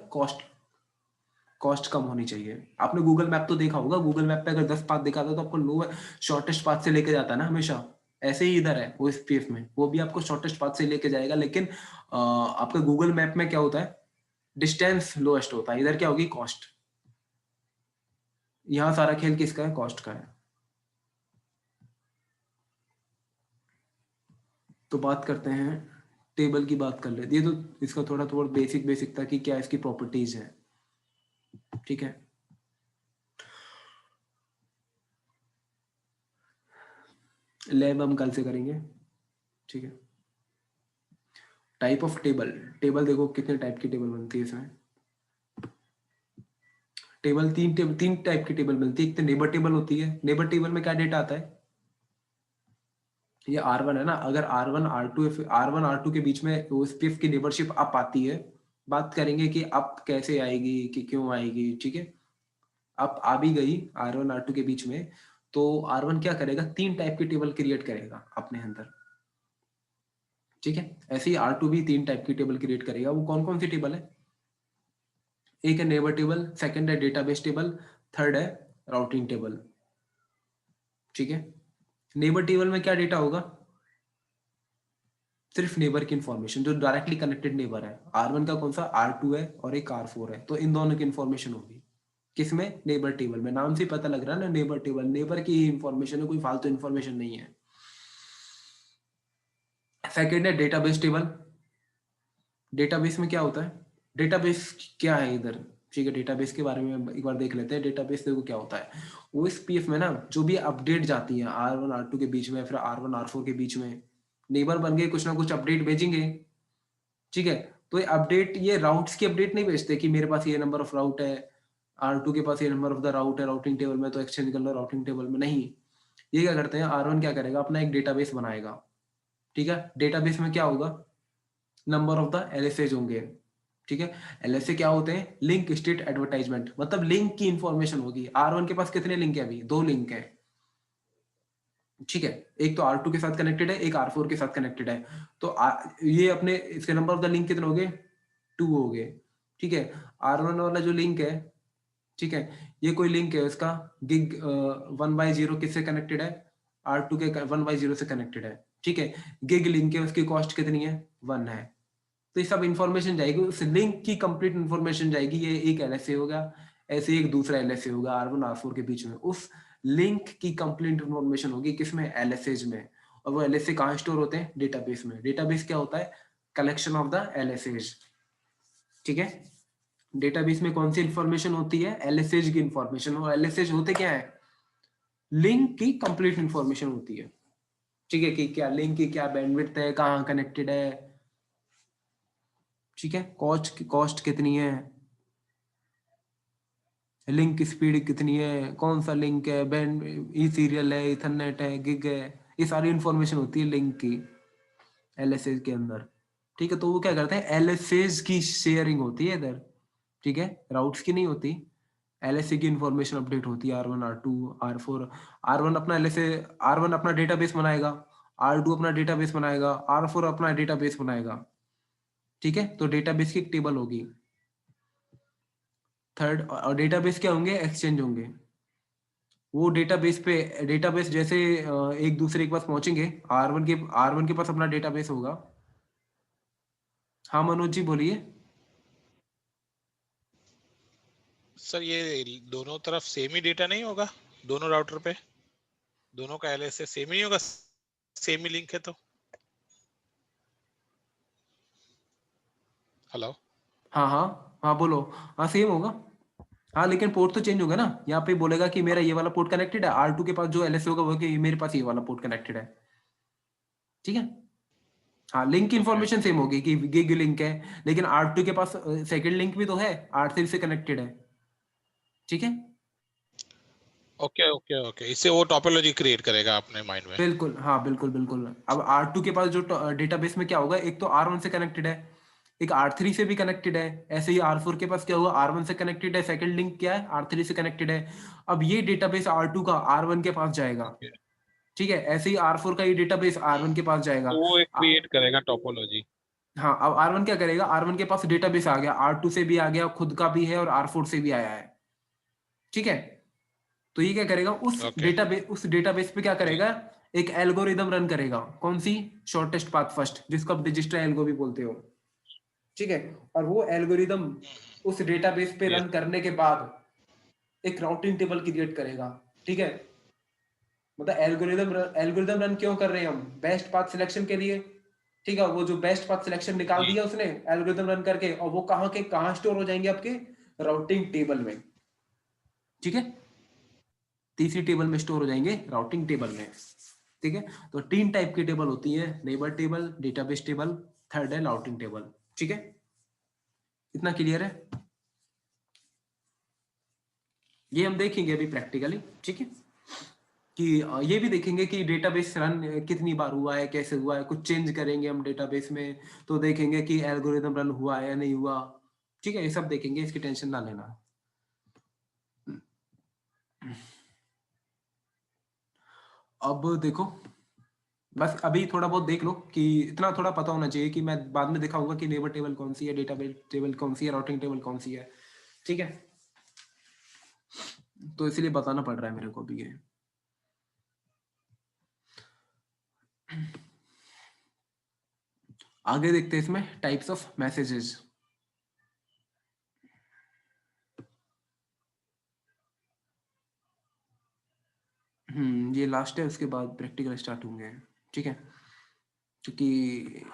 कॉस्ट कम होनी चाहिए। आपने गूगल मैप तो देखा होगा, गूगल मैप पे अगर 10 पाथ दिखाता है तो आपको लो शॉर्टेस्ट पाथ से लेके जाता है ना हमेशा। ऐसे ही इधर है वो एसपीएफ में, वो भी आपको शॉर्टेस्ट पाथ से लेके जाएगा, लेकिन आपका गूगल मैप में क्या होता है, डिस्टेंस लोएस्ट होता है। इधर क्या होगी, कॉस्ट। यहाँ सारा खेल किसका है, कॉस्ट का है। तो बात करते हैं, टेबल की बात कर लेते हैं। ये तो इसका थोड़ा थोड़ा बेसिक था कि क्या इसकी प्रॉपर्टीज है, ठीक है। लैब हम कल से करेंगे, ठीक है। टाइप ऑफ टेबल, टेबल देखो कितने टाइप की टेबल बनती है इसमें। तीन टाइप की टेबल बनती है। एक तो नेबर टेबल होती है। नेबर टेबल में क्या डेटा आता है, ये R1 है ना, अगर R1 R2 के बीच में ओएसपीएफ की नेबरशिप अप आती है, बात करेंगे कि अप कैसे आएगी, कि क्यों आएगी, ठीक है। अप आ भी गई R1 R2 के बीच में, तो R1 क्या करेगा, 3 टाइप की टेबल क्रिएट करेगा अपने अंदर, ठीक है। ऐसे ही R2 भी 3 टाइप की टेबल क्रिएट करेगा। वो कौन कौन सी टेबल है, एक है नेबर टेबल, सेकंड है डेटाबेस टेबल, थर्ड है राउटिंग टेबल, ठीक है। नेबर टेबल में क्या डेटा होगा, सिर्फ नेबर की इंफॉर्मेशन, जो डायरेक्टली कनेक्टेड नेबर है। R1 का कौन सा, R2 है और एक R4 है, तो इन दोनों की इंफॉर्मेशन होगी किसमें, नेबर टेबल में। नाम से पता लग रहा है ना, नेबर टेबल, नेबर की इंफॉर्मेशन है, कोई फालतू इंफॉर्मेशन नहीं है। सेकंड है डेटाबेस टेबल। डेटाबेस में क्या होता है, डेटाबेस क्या है इधर, ठीक है। डेटाबेस के बारे में एक बार देख लेते हैं। डेटाबेस देखो क्या होता है, ओएसपीएफ में ना जो भी अपडेट जाती है R1 R2 के बीच में, फिर R1 R4 के बीच में, नेबर बन गए, कुछ ना कुछ अपडेट भेजेंगे, ठीक है। तो ये अपडेट, ये राउट्स की अपडेट नहीं भेजते कि मेरे पास ये नंबर ऑफ राउट है, R2 के पास ये नंबर ऑफ द राउट है राउटिंग टेबल में, तो एक्सचेंज कर लो राउटिंग टेबल में। नहीं, ये क्या करते हैं, R1 क्या करेगा, अपना एक डेटाबेस बनाएगा, ठीक है। डेटाबेस में क्या होगा, नंबर ऑफ द एलएसएज होंगे, ठीक है। एलएसए क्या होते हैं, लिंक स्टेट एडवर्टाइजमेंट, मतलब लिंक की इंफॉर्मेशन होगी। R1 के पास कितने लिंक है, अभी 2 लिंक है, ठीक है। एक तो R2 के साथ कनेक्टेड है, एक R4 के साथ कनेक्टेड है। तो ये अपने इसके नंबर ऑफ द लिंक कितने हो गए, 2 हो गए, ठीक है। R1 वाला जो लिंक है, ठीक है, ये कोई लिंक है उसका गिग 1/0 किससे कनेक्टेड है, R2 के 1/0 से कनेक्टेड है, ठीक है। गिग लिंक है, उसकी कॉस्ट कितनी है, 1 है। तो ये सब इंफॉर्मेशन जाएगी, उस लिंक की कंप्लीट इंफॉर्मेशन जाएगी। ये एक एलएसए होगा, ऐसे एक दूसरा एलएसए होगा R1 R4 के बीच में, उस लिंक की कंप्लीट इंफॉर्मेशन होगी किसमें, एलएसएज में। और वो एलएसए कहाँ स्टोर होते हैं, डेटाबेस में। डेटाबेस क्या होता है, कलेक्शन ऑफ द एलएसएज, ठीक है। डेटाबेस में कौन सी इंफॉर्मेशन होती है, एलएसएज की इंफॉर्मेशन। और एलएसएज होते क्या है, लिंक की कंप्लीट इंफॉर्मेशन होती है, ठीक है। कि क्या लिंक की क्या बैंडविड्थ है, कहाँ कनेक्टेड है, ठीक है। कॉस्ट कितनी है, लिंक की स्पीड कितनी है, कौन सा लिंक है, बैंड ई सीरियल है, इथरनेट है, गिग है, ये सारी इंफॉर्मेशन होती है लिंक की एलएसएज के अंदर, ठीक है। तो वो क्या करते हैं, एलएसएज की शेयरिंग होती है इधर, ठीक है, राउट्स की नहीं होती। एलएसए की इंफॉर्मेशन अपडेट होती है R1 R2 R4। R1 अपना एलएसए, R1 अपना डेटाबेस बनाएगा, R2 अपना डेटाबेस बनाएगा, R4 अपना डेटाबेस बनाएगा, ठीक है। तो डेटाबेस की एक टेबल होगी। थर्ड, और डेटाबेस क्या होंगे, एक्सचेंज होंगे। वो डेटाबेस जैसे एक दूसरे के पास पहुंचेंगे, R1 के पास अपना डेटाबेस होगा। हाँ मनोज जी बोलिए। सर ये दोनों तरफ सेम ही डेटा नहीं होगा, दोनों राउटर पे दोनों का एलएसए सेम ही नहीं होगा, सेम ही लिंक है तो। हेलो। हाँ हाँ हाँ बोलो। हाँ सेम होगा। हाँ लेकिन पोर्ट तो चेंज होगा ना। यहाँ पे बोलेगा कि मेरा ये वाला पोर्ट कनेक्टेड है, R2 के पास जो एलएसए होगा वो कि मेरे पास ये वाला पोर्ट कनेक्टेड है, ठीक है। हाँ लिंक की ओके इंफॉर्मेशन सेम होगी कि गिग लिंक है, लेकिन R2 के पास सेकंड लिंक भी तो है, R3 से कनेक्टेड है, ठीक है। ओके ओके ओके, इससे वो टोपोलॉजी क्रिएट करेगा अपने माइंड में। बिल्कुल हाँ बिल्कुल बिल्कुल। अब R2 के पास जो डेटाबेस में क्या होगा, एक तो R1 से कनेक्टेड है, एक R3 से भी कनेक्टेड है। ऐसे ही R4 के पास क्या हुआ, R1 से कनेक्टेड है, सेकंड लिंक क्या है, R3 से कनेक्टेड है। अब ये डेटाबेस R2 का R1 के पास जाएगा, ओके, ठीक है। ऐसे ही R4 का ये डेटाबेस R1 के पास जाएगा। तो वो एक क्रिएट करेगा टोपोलॉजी। हाँ अब R1 क्या करेगा, R1 के पास डेटाबेस आ गया, R2 से भी आ गया, खुद का भी है, और R4 से भी आया है, ठीक है। तो ये क्या करेगा, ओके उस डेटाबेस पे क्या जी। करेगा, एक एल्गोरिदम रन करेगा। कौन सी, शॉर्टेस्ट पाथ फर्स्ट, जिसको आप डिजिस्टर एल्गो भी बोलते हो, ठीक है। और वो एल्गोरिदम उस डेटाबेस पे यस। रन करने के बाद एक राउटिंग टेबल क्रिएट करेगा, ठीक है। मतलब एल्गोरिदम रन क्यों कर रहे हैं हम, बेस्ट पाथ सिलेक्शन के लिए, ठीक है। वो जो बेस्ट पाथ सिलेक्शन निकाल जी। दिया उसने एल्गोरिदम रन करके, और वो कहाँ स्टोर हो जाएंगे, आपके राउटिंग टेबल में, ठीक है। तीसरी टेबल में स्टोर हो जाएंगे, राउटिंग टेबल में, ठीक है। तो 3 टाइप की टेबल होती है, neighbour table, database table, third है राउटिंग टेबल, ठीक है। इतना क्लियर है। ये हम देखेंगे अभी प्रैक्टिकली, ठीक है। कि ये भी देखेंगे कि डेटाबेस रन कितनी बार हुआ है, कैसे हुआ है, कुछ चेंज करेंगे हम डेटाबेस में तो देखेंगे कि एल्गोरिदम रन हुआ है या नहीं हुआ, ठीक है। ये सब देखेंगे, इसकी टेंशन ना लेना। अब देखो, बस अभी थोड़ा बहुत देख लो कि इतना थोड़ा पता होना चाहिए कि मैं बाद में दिखाऊंगा कि नेबर टेबल कौन सी है, डेटाबेस टेबल कौन सी है, राउटिंग टेबल कौन सी है, ठीक है। तो इसलिए बताना पड़ रहा है मेरे को अभी ये। आगे देखते हैं इसमें टाइप्स ऑफ मैसेजेस। ये लास्ट है, उसके बाद प्रैक्टिकल स्टार्ट होंगे, ठीक है। क्योंकि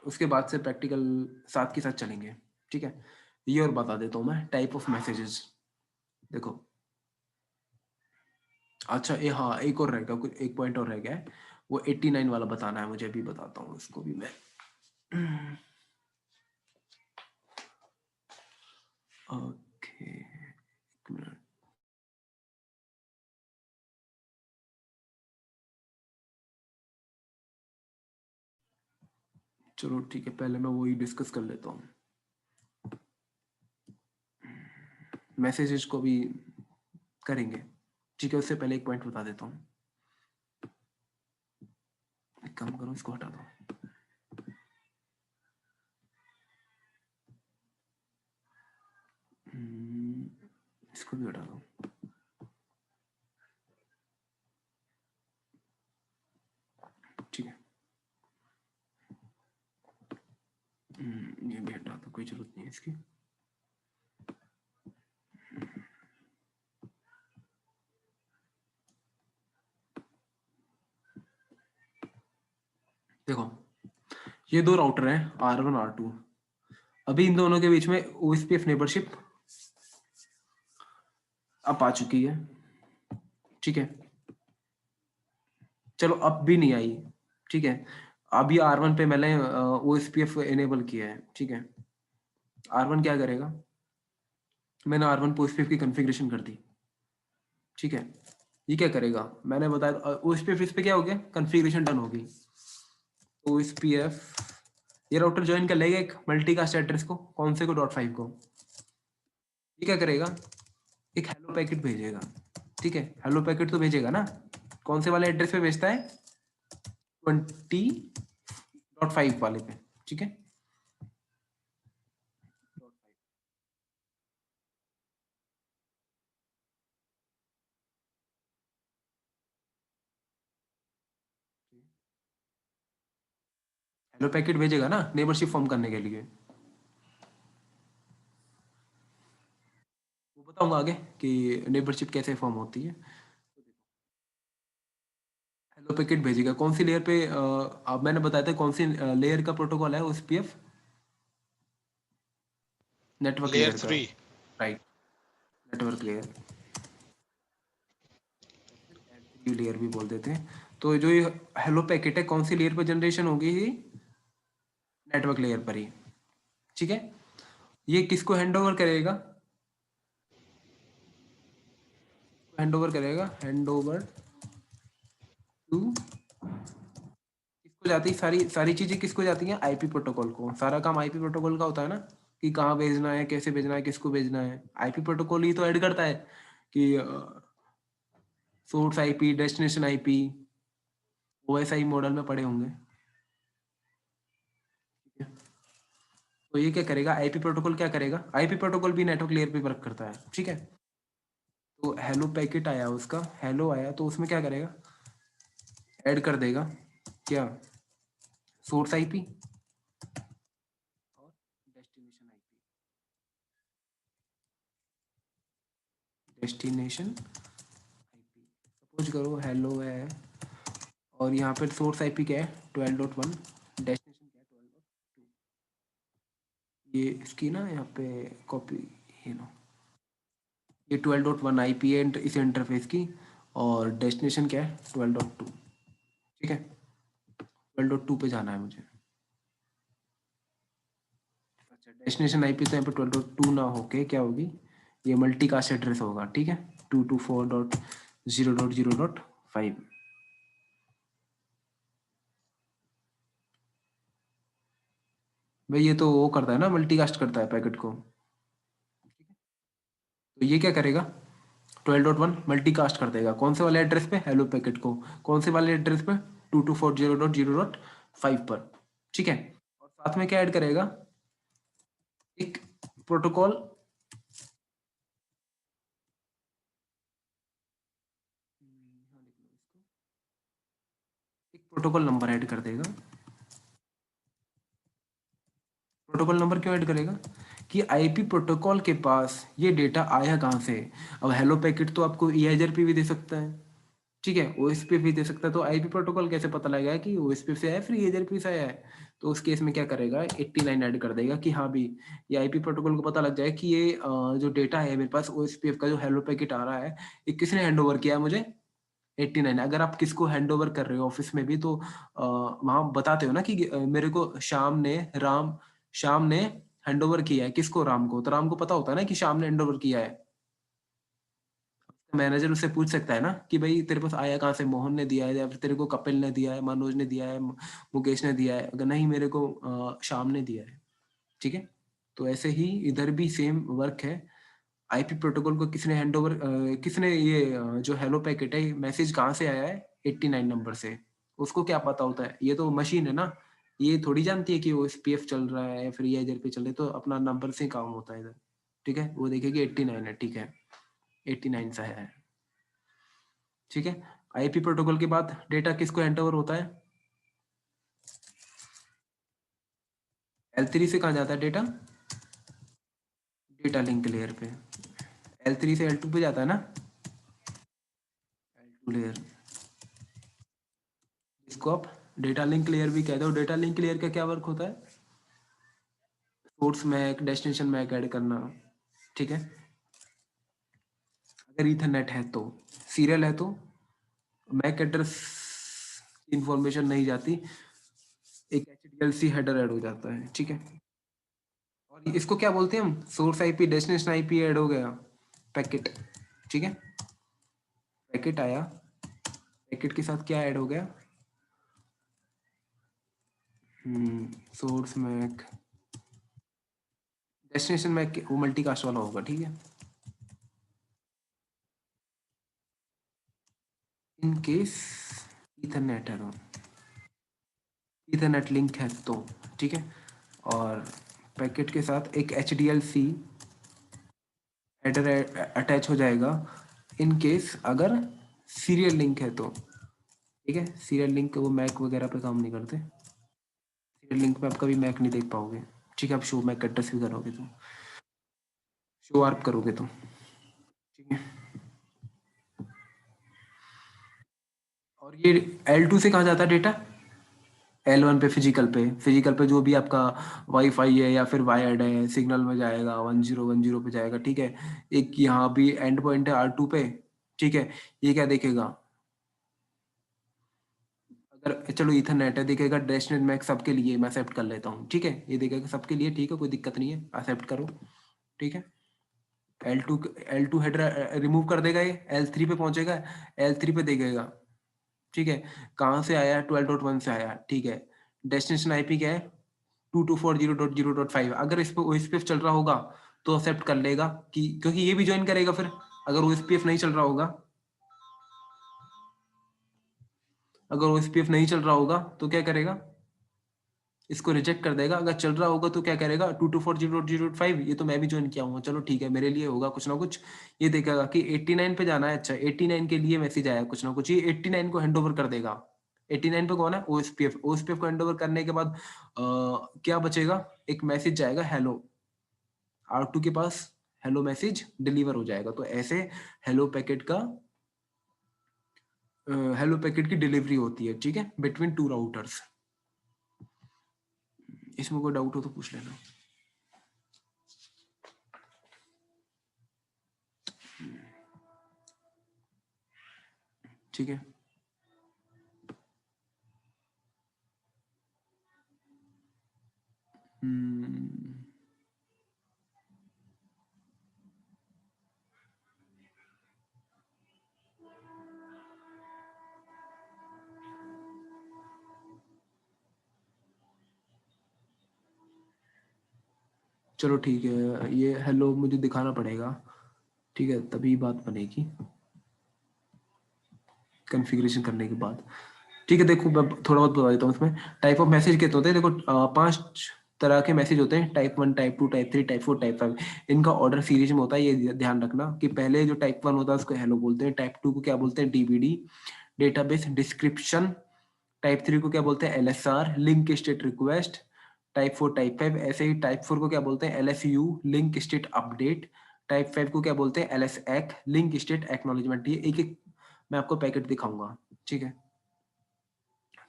उसके बाद से प्रैक्टिकल साथ के साथ चलेंगे, ठीक है। ये और बता देता हूँ मैं टाइप ऑफ मैसेजेस। देखो, अच्छा ये हाँ एक और रह गया, कुछ एक पॉइंट और रह गया है, वो 89 वाला बताना है मुझे, अभी बताता हूँ इसको भी मैं। ओके एक मिनट। चलो ठीक है, पहले मैं वही डिस्कस कर लेता हूँ, मैसेजेस को भी करेंगे, ठीक है। उससे पहले एक पॉइंट बता देता हूँ, एक काम करो इसको हटा दो। इसको भी हटा दो, ठीक है। ये भी हटा दो, कोई जरूरत नहीं है इसकी। देखो, ये दो राउटर हैं R1 R2। अभी इन दोनों के बीच में OSPF नेबरशिप अब आ चुकी है, ठीक है। चलो अब भी नहीं आई, ठीक है। अभी R1 पे मैंने OSPF एनेबल किया है, ठीक है। R1 क्या करेगा, मैंने R1 पे OSPF की कॉन्फ़िगरेशन कर दी, ठीक है। ये क्या करेगा, मैंने बताया OSPF इस पे क्या हो गया, कॉन्फ़िगरेशन डन होगी। OSPF ये राउटर ज्वाइन कर लेगा एक मल्टीकास्ट एड्रेस को, कौन से को, .5 को। ये क्या करेगा, एक हेलो पैकेट भेजेगा, ठीक है। हेलो पैकेट तो भेजेगा ना, कौन से वाले एड्रेस पे भेजता है, 20.5 वाले पे, ठीक है। हेलो पैकेट भेजेगा ना नेबरशिप फॉर्म करने के लिए, वो बताऊंगा आगे कि नेबरशिप कैसे फॉर्म होती है। हेलो पैकेट भेजेगा कौन सी लेयर पे, अब मैंने बताया था कौन सी लेयर का प्रोटोकॉल है ओएसपीएफ, नेटवर्क लेयर लेयर का, 3। राइट, नेटवर्क लेयर, लेयर भी बोल देते हैं। तो जो ये हेलो पैकेट है कौन सी लेयर पर जनरेशन होगी, नेटवर्क लेयर पर ही, ठीक है। ये किसको हैंड ओवर करेगा, हैंड ओवर करेगा, हैंड ओवर टू, किसको जाती है, सारी सारी चीजें किसको जाती हैं, आईपी प्रोटोकॉल को। सारा काम आईपी प्रोटोकॉल का होता है ना, कि कहाँ भेजना है, कैसे भेजना है, किसको भेजना है। आईपी प्रोटोकॉल ही तो ऐड करता है कि source IP, destination IP, OSI model में पढ़े होंगे। तो ये क्या करेगा, आईपी प्रोटोकॉल क्या करेगा, आईपी प्रोटोकॉल भी नेटवर्क लेयर पे वर्क करता है, ठीक है। तो हेलो पैकेट आया, उसका हेलो आया, तो उसमें क्या करेगा, ऐड कर देगा क्या, सोर्स आईपी और destination IP, destination IP suppose करो हेलो है, और यहाँ पर सोर्स आईपी क्या है 12.1, डेस्टिनेशन क्या है 12.2। ये इसकी ना यहाँ पे कॉपी, ये लो, ये 12.1 आईपी है इस इंटरफेस की, और डेस्टिनेशन क्या है 12.2, ठीक है। 12.2 पे जाना है मुझे। अच्छा, डेस्टिनेशन आईपी तो यहाँ पे 12.2 ना होके क्या होगी, ये मल्टीकास्ट एड्रेस होगा, ठीक है, 224.0.0.5। भाई ये तो वो करता है ना, मल्टीकास्ट करता है पैकेट को। तो ये क्या करेगा, 12.1 मल्टीकास्ट कर देगा कौन से वाले एड्रेस पे, हेलो पैकेट को, कौन से वाले एड्रेस पे 224.0.0.5 पर, ठीक है। और साथ में क्या ऐड करेगा, एक प्रोटोकॉल, एक प्रोटोकॉल नंबर ऐड कर देगा। प्रोटोकॉल नंबर क्यों ऐड करेगा, कि आईपी प्रोटोकॉल के पास ये डेटा आया कहाँ से। अब हेलो पैकेट तो आपको ईआईजर पे भी दे सकता है, ठीक है, ओएसपी भी दे सकता है, तो आईपी प्रोटोकॉल कैसे पता लगेगा कि ओएसपी से आया फिर ईआईजर पे से आया है। तो उस केस में क्या करेगा, 89 ऐड कर देगा कि हाँ भी ये आईपी प्रोटोकॉल को पता लग जाए कि ये जो डेटा है मेरे पास ओएसपीएफ का, जो हेलो पैकेट आ रहा है, ये किसने हैंड ओवर किया है मुझे, 89। अगर आप किसको हैंड ओवर कर रहे हो ऑफिस में भी, तो वहां बताते हो ना कि मेरे को शाम ने हैंड ओवर किया है, किसको, राम को। तो राम को पता होता है ना कि शाम ने हैंड ओवर किया है, मैनेजर उससे पूछ सकता है ना कि भाई तेरे पास आया कहाँ से, मोहन ने दिया है या फिर तेरे को कपिल ने दिया है, मनोज ने दिया है, मुकेश ने दिया है। अगर नहीं, मेरे को श्याम ने दिया है, ठीक है। तो ऐसे ही इधर भी सेम वर्क है। आईपी प्रोटोकॉल को किसने हैंड ओवर, किसने ये जो हेलो पैकेट है, मैसेज कहाँ से आया है, 89 नंबर से, उसको क्या पता होता है, ये तो मशीन है ना, ये थोड़ी जानती है कि वो एसपीएफ चल रहा है फिर ये इधर पे चल रहा है, तो अपना नंबर से काम होता है इधर, ठीक है। वो देखेगी 89 है, ठीक है, 89 सा है, ठीक है। आईपी प्रोटोकॉल के बाद डेटा किसको हैंड ओवर होता है, L3 से कहाँ जाता है डेटा, डेटा लिंक लेयर पे, L3 से L2 पे जाता है ना, L2 लेयर, इसको आप डेटा लिंक लेयर भी कहते हो। डेटा लिंक लेयर का क्या वर्क होता है, source MAC, destination MAC add करना, ठीक है। अगर ईथरनेट है तो, सीरियल है तो मैक एड्रेस इंफॉर्मेशन नहीं जाती, एक HDLC हेडर ऐड हो जाता है, ठीक है। और इसको क्या बोलते हैं हम, source IP, destination IP add हो गया, पैकेट, ठीक है। पैकेट आया, पैकेट के साथ क्या ऐड हो गया, सोर्स मैक, डेस्टिनेशन मैक, वो मल्टीकास्ट वाला होगा, ठीक है। इन केस ईथरनेट है तो ईथरनेट लिंक है तो, ठीक है। और पैकेट के साथ एक HDLC हेडर अटैच हो जाएगा इन केस अगर सीरियल लिंक है तो, ठीक है। सीरियल लिंक वो मैक वगैरह पे काम नहीं करते, सीरियल लिंक पे आप कभी मैक नहीं देख पाओगे, ठीक है। आप शो मैक एड्रेस भी करोगे तो, शो आर्प करोगे तो, ठीक है। और ये L2 से कहाँ जाता है डेटा? L1 पे, फिजिकल पे जो भी आपका वाईफाई है या फिर वायर्ड है, सिग्नल में जाएगा 1010 पे जाएगा, ठीक है। एक यहाँ भी एंड पॉइंट है R2 पे, ठीक है। ये क्या देखेगा? अगर चलो ईथरनेट है, देखेगा डेस्टिनेट मैक सबके लिए, मैं एक्सेप्ट कर लेता हूँ, ठीक है। ये देखेगा सबके लिए, ठीक है, कोई दिक्कत नहीं है, एक्सेप्ट करो, ठीक है। L2 हेडर रिमूव कर देगा, ये L3 पे पहुंचेगा, L3 पे देखेगा, ठीक है। कहाँ से आया? 12.1 से आया, ठीक है। डेस्टिनेशन आईपी क्या है? 2240.0.5। अगर इस पे OSPF चल रहा होगा तो एक्सेप्ट कर लेगा, कि क्योंकि ये भी ज्वाइन करेगा फिर। अगर OSPF नहीं चल रहा होगा, नहीं चल रहा होगा तो क्या करेगा? इसको रिजेक्ट कर देगा। अगर चल रहा होगा तो क्या करेगा? 2240.0.5, ये तो मैं भी ज्वाइन किया हूँ, चलो ठीक है, मेरे लिए होगा कुछ ना कुछ। ये देखेगा कि 89 पे जाना है, अच्छा 89 के लिए मैसेज आया कुछ ना कुछ, ये 89 को हैंड ओवर कर देगा। 89 पे कौन है? OSPF को हैंड ओवर करने के बाद क्या बचेगा? एक मैसेज जाएगा हेलो, R2 के पास हेलो मैसेज डिलीवर हो जाएगा। तो ऐसे हेलो पैकेट का हेलो पैकेट की डिलीवरी होती है, ठीक है, बिटवीन टू राउटर्स। इसमें कोई डाउट हो तो पूछ लेना, ठीक है। चलो ठीक है, ये हेलो मुझे दिखाना पड़ेगा, ठीक है, तभी बात बनेगी कॉन्फ़िगरेशन करने के बाद, ठीक है। देखो मैं थोड़ा बहुत बता देता हूँ इसमें। टाइप ऑफ मैसेज कितने होते हैं? देखो 5 तरह के मैसेज होते हैं, type 1, type 2, type 3, type 4, type 5। इनका ऑर्डर सीरीज में होता है, ये ध्यान रखना कि पहले जो टाइप 1 होता है उसको हेलो बोलते हैं, टाइप 2 को क्या बोलते हैं? DBD, database description. टाइप 3 को क्या बोलते हैं? LSR, link state request. Type 4, type 5 ऐसे ही। टाइप 4 को क्या बोलते हैं? LSU, link state update. Type 5 को क्या बोलते हैं? LSAC, link state acknowledgement. ये एक एक मैं आपको पैकेट दिखाऊंगा, ठीक है।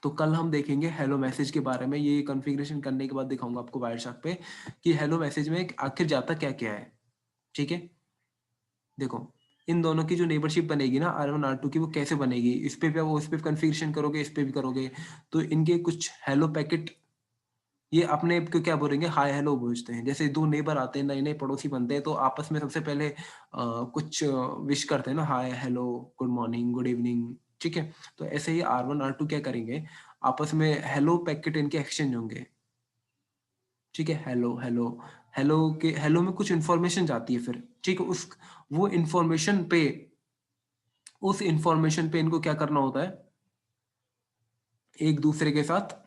तो कल हम देखेंगे हेलो मैसेज के बारे में, ये कॉन्फ़िगरेशन करने के बाद दिखाऊंगा आपको वायरशार्क पे कि हेलो मैसेज में आखिर जाता क्या क्या है, ठीक है। देखो इन दोनों की जो नेबरशिप बनेगी ना R1 R2 की, वो कैसे बनेगी? इस पे भी आप उस पे कॉन्फ़िगरेशन करोगे, इस पे भी करोगे, तो इनके कुछ हेलो पैकेट ये अपने को क्या बोलेंगे? हाय हेलो भेजते हैं। जैसे दो नेबर आते हैं, नए नए पड़ोसी बनते हैं, तो आपस में सबसे पहले कुछ विश करते हैं ना, hi hello, good morning, good evening, ठीक है। तो ऐसे ही R1 R2 क्या करेंगे? आपस में हेलो पैकेट इनके एक्सचेंज होंगे, ठीक है। हेलो हेलो हेलो के हेलो में कुछ इंफॉर्मेशन जाती है फिर, ठीक है। वो इंफॉर्मेशन पे उस इंफॉर्मेशन पे इनको क्या करना होता है? एक दूसरे के साथ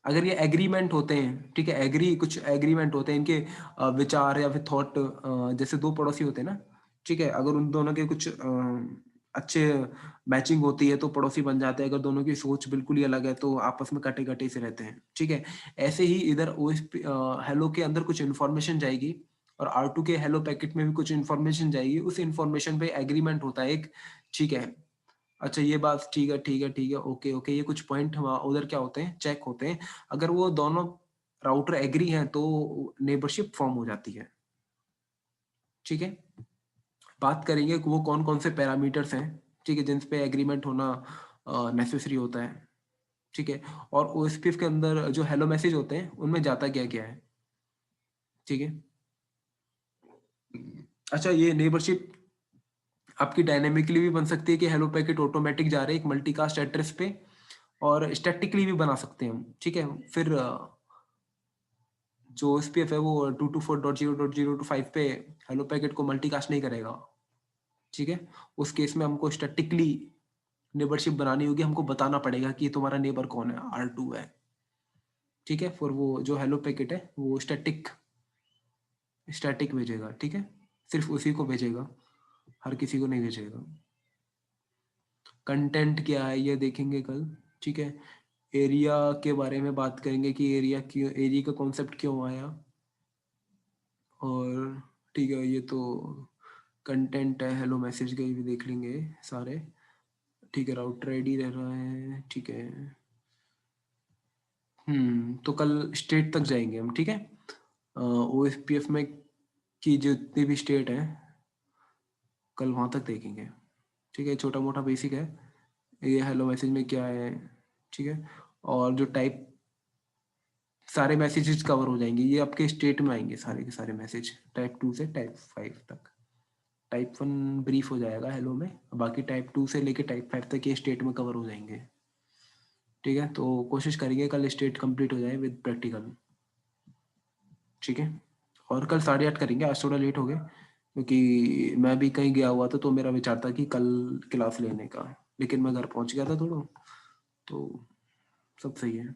अगर ये एग्रीमेंट होते हैं, ठीक है, कुछ एग्रीमेंट होते हैं इनके, विचार या फिर थॉट, जैसे दो पड़ोसी होते हैं ना, ठीक है, अगर उन दोनों के कुछ अच्छे मैचिंग होती है तो पड़ोसी बन जाते हैं। अगर दोनों की सोच बिल्कुल ही अलग है तो आपस में कटे कटे से रहते हैं, ठीक है। ऐसे ही इधर OSP हेलो के अंदर कुछ इन्फॉर्मेशन जाएगी और R2 के हेलो पैकेट में भी कुछ इन्फॉर्मेशन जाएगी। उस इन्फॉर्मेशन पे एग्रीमेंट होता है एक, ठीक है। अच्छा ये बात ठीक है, ठीक है, ठीक है, ओके ओके, ये कुछ पॉइंट हम उधर क्या होते हैं? चेक होते हैं। अगर वो दोनों राउटर एग्री हैं तो नेबरशिप फॉर्म हो जाती है, ठीक है। बात करेंगे कि वो कौन कौन से पैरामीटर्स हैं, ठीक है, जिन पे एग्रीमेंट होना नेसेसरी होता है, ठीक है। और OSPF के अंदर जो हेलो मैसेज होते हैं उनमें जाता क्या क्या है, ठीक है। अच्छा ये नेबरशिप आपकी डायनेमिकली भी बन सकती है कि हेलो पैकेट ऑटोमेटिक जा रहे हैं एक मल्टीकास्ट एड्रेस पे, और स्टैटिकली भी बना सकते हैं हम, ठीक है। फिर जो OSPF है वो 224.0.0.5 पे हेलो पैकेट को मल्टीकास्ट नहीं करेगा, ठीक है। उस केस में हमको स्टैटिकली नेबरशिप बनानी होगी, हमको बताना पड़ेगा कि तुम्हारा नेबर कौन है, R2 है, ठीक है। फिर वो जो हेलो पैकेट है वो स्टैटिक भेजेगा, ठीक है, सिर्फ उसी को भेजेगा, हर किसी को नहीं भेजेगा। कंटेंट क्या है ये देखेंगे कल, ठीक है। एरिया के बारे में बात करेंगे कि एरिया का कॉन्सेप्ट क्यों आया, और ठीक है ये तो कंटेंट है, हेलो मैसेज के भी देख लेंगे सारे, ठीक है। राउटर रेडी रह रहा है, ठीक है। तो कल स्टेट तक जाएंगे हम, ठीक है। OSPF में की जितनी भी स्टेट है कल वहाँ तक देखेंगे, ठीक है। छोटा मोटा बेसिक है ये, हेलो मैसेज में क्या है, ठीक है। और जो टाइप, सारे मैसेजेस कवर हो जाएंगे, ये आपके स्टेट में आएंगे सारे के सारे मैसेज, टाइप 2 से टाइप 5 तक। टाइप 1 ब्रीफ हो जाएगा हेलो में, बाकी टाइप 2 से लेके टाइप 5 तक ये स्टेट में कवर हो जाएंगे, ठीक है। तो कोशिश करेंगे कल स्टेट कंप्लीट हो जाए विद प्रैक्टिकल, ठीक है। और कल 8:30 करेंगे, आज थोड़ा लेट हो गए क्योंकि मैं भी कहीं गया हुआ था, तो मेरा विचार था कि कल क्लास लेने का, लेकिन मैं घर पहुंच गया था थोड़ा, तो सब सही है।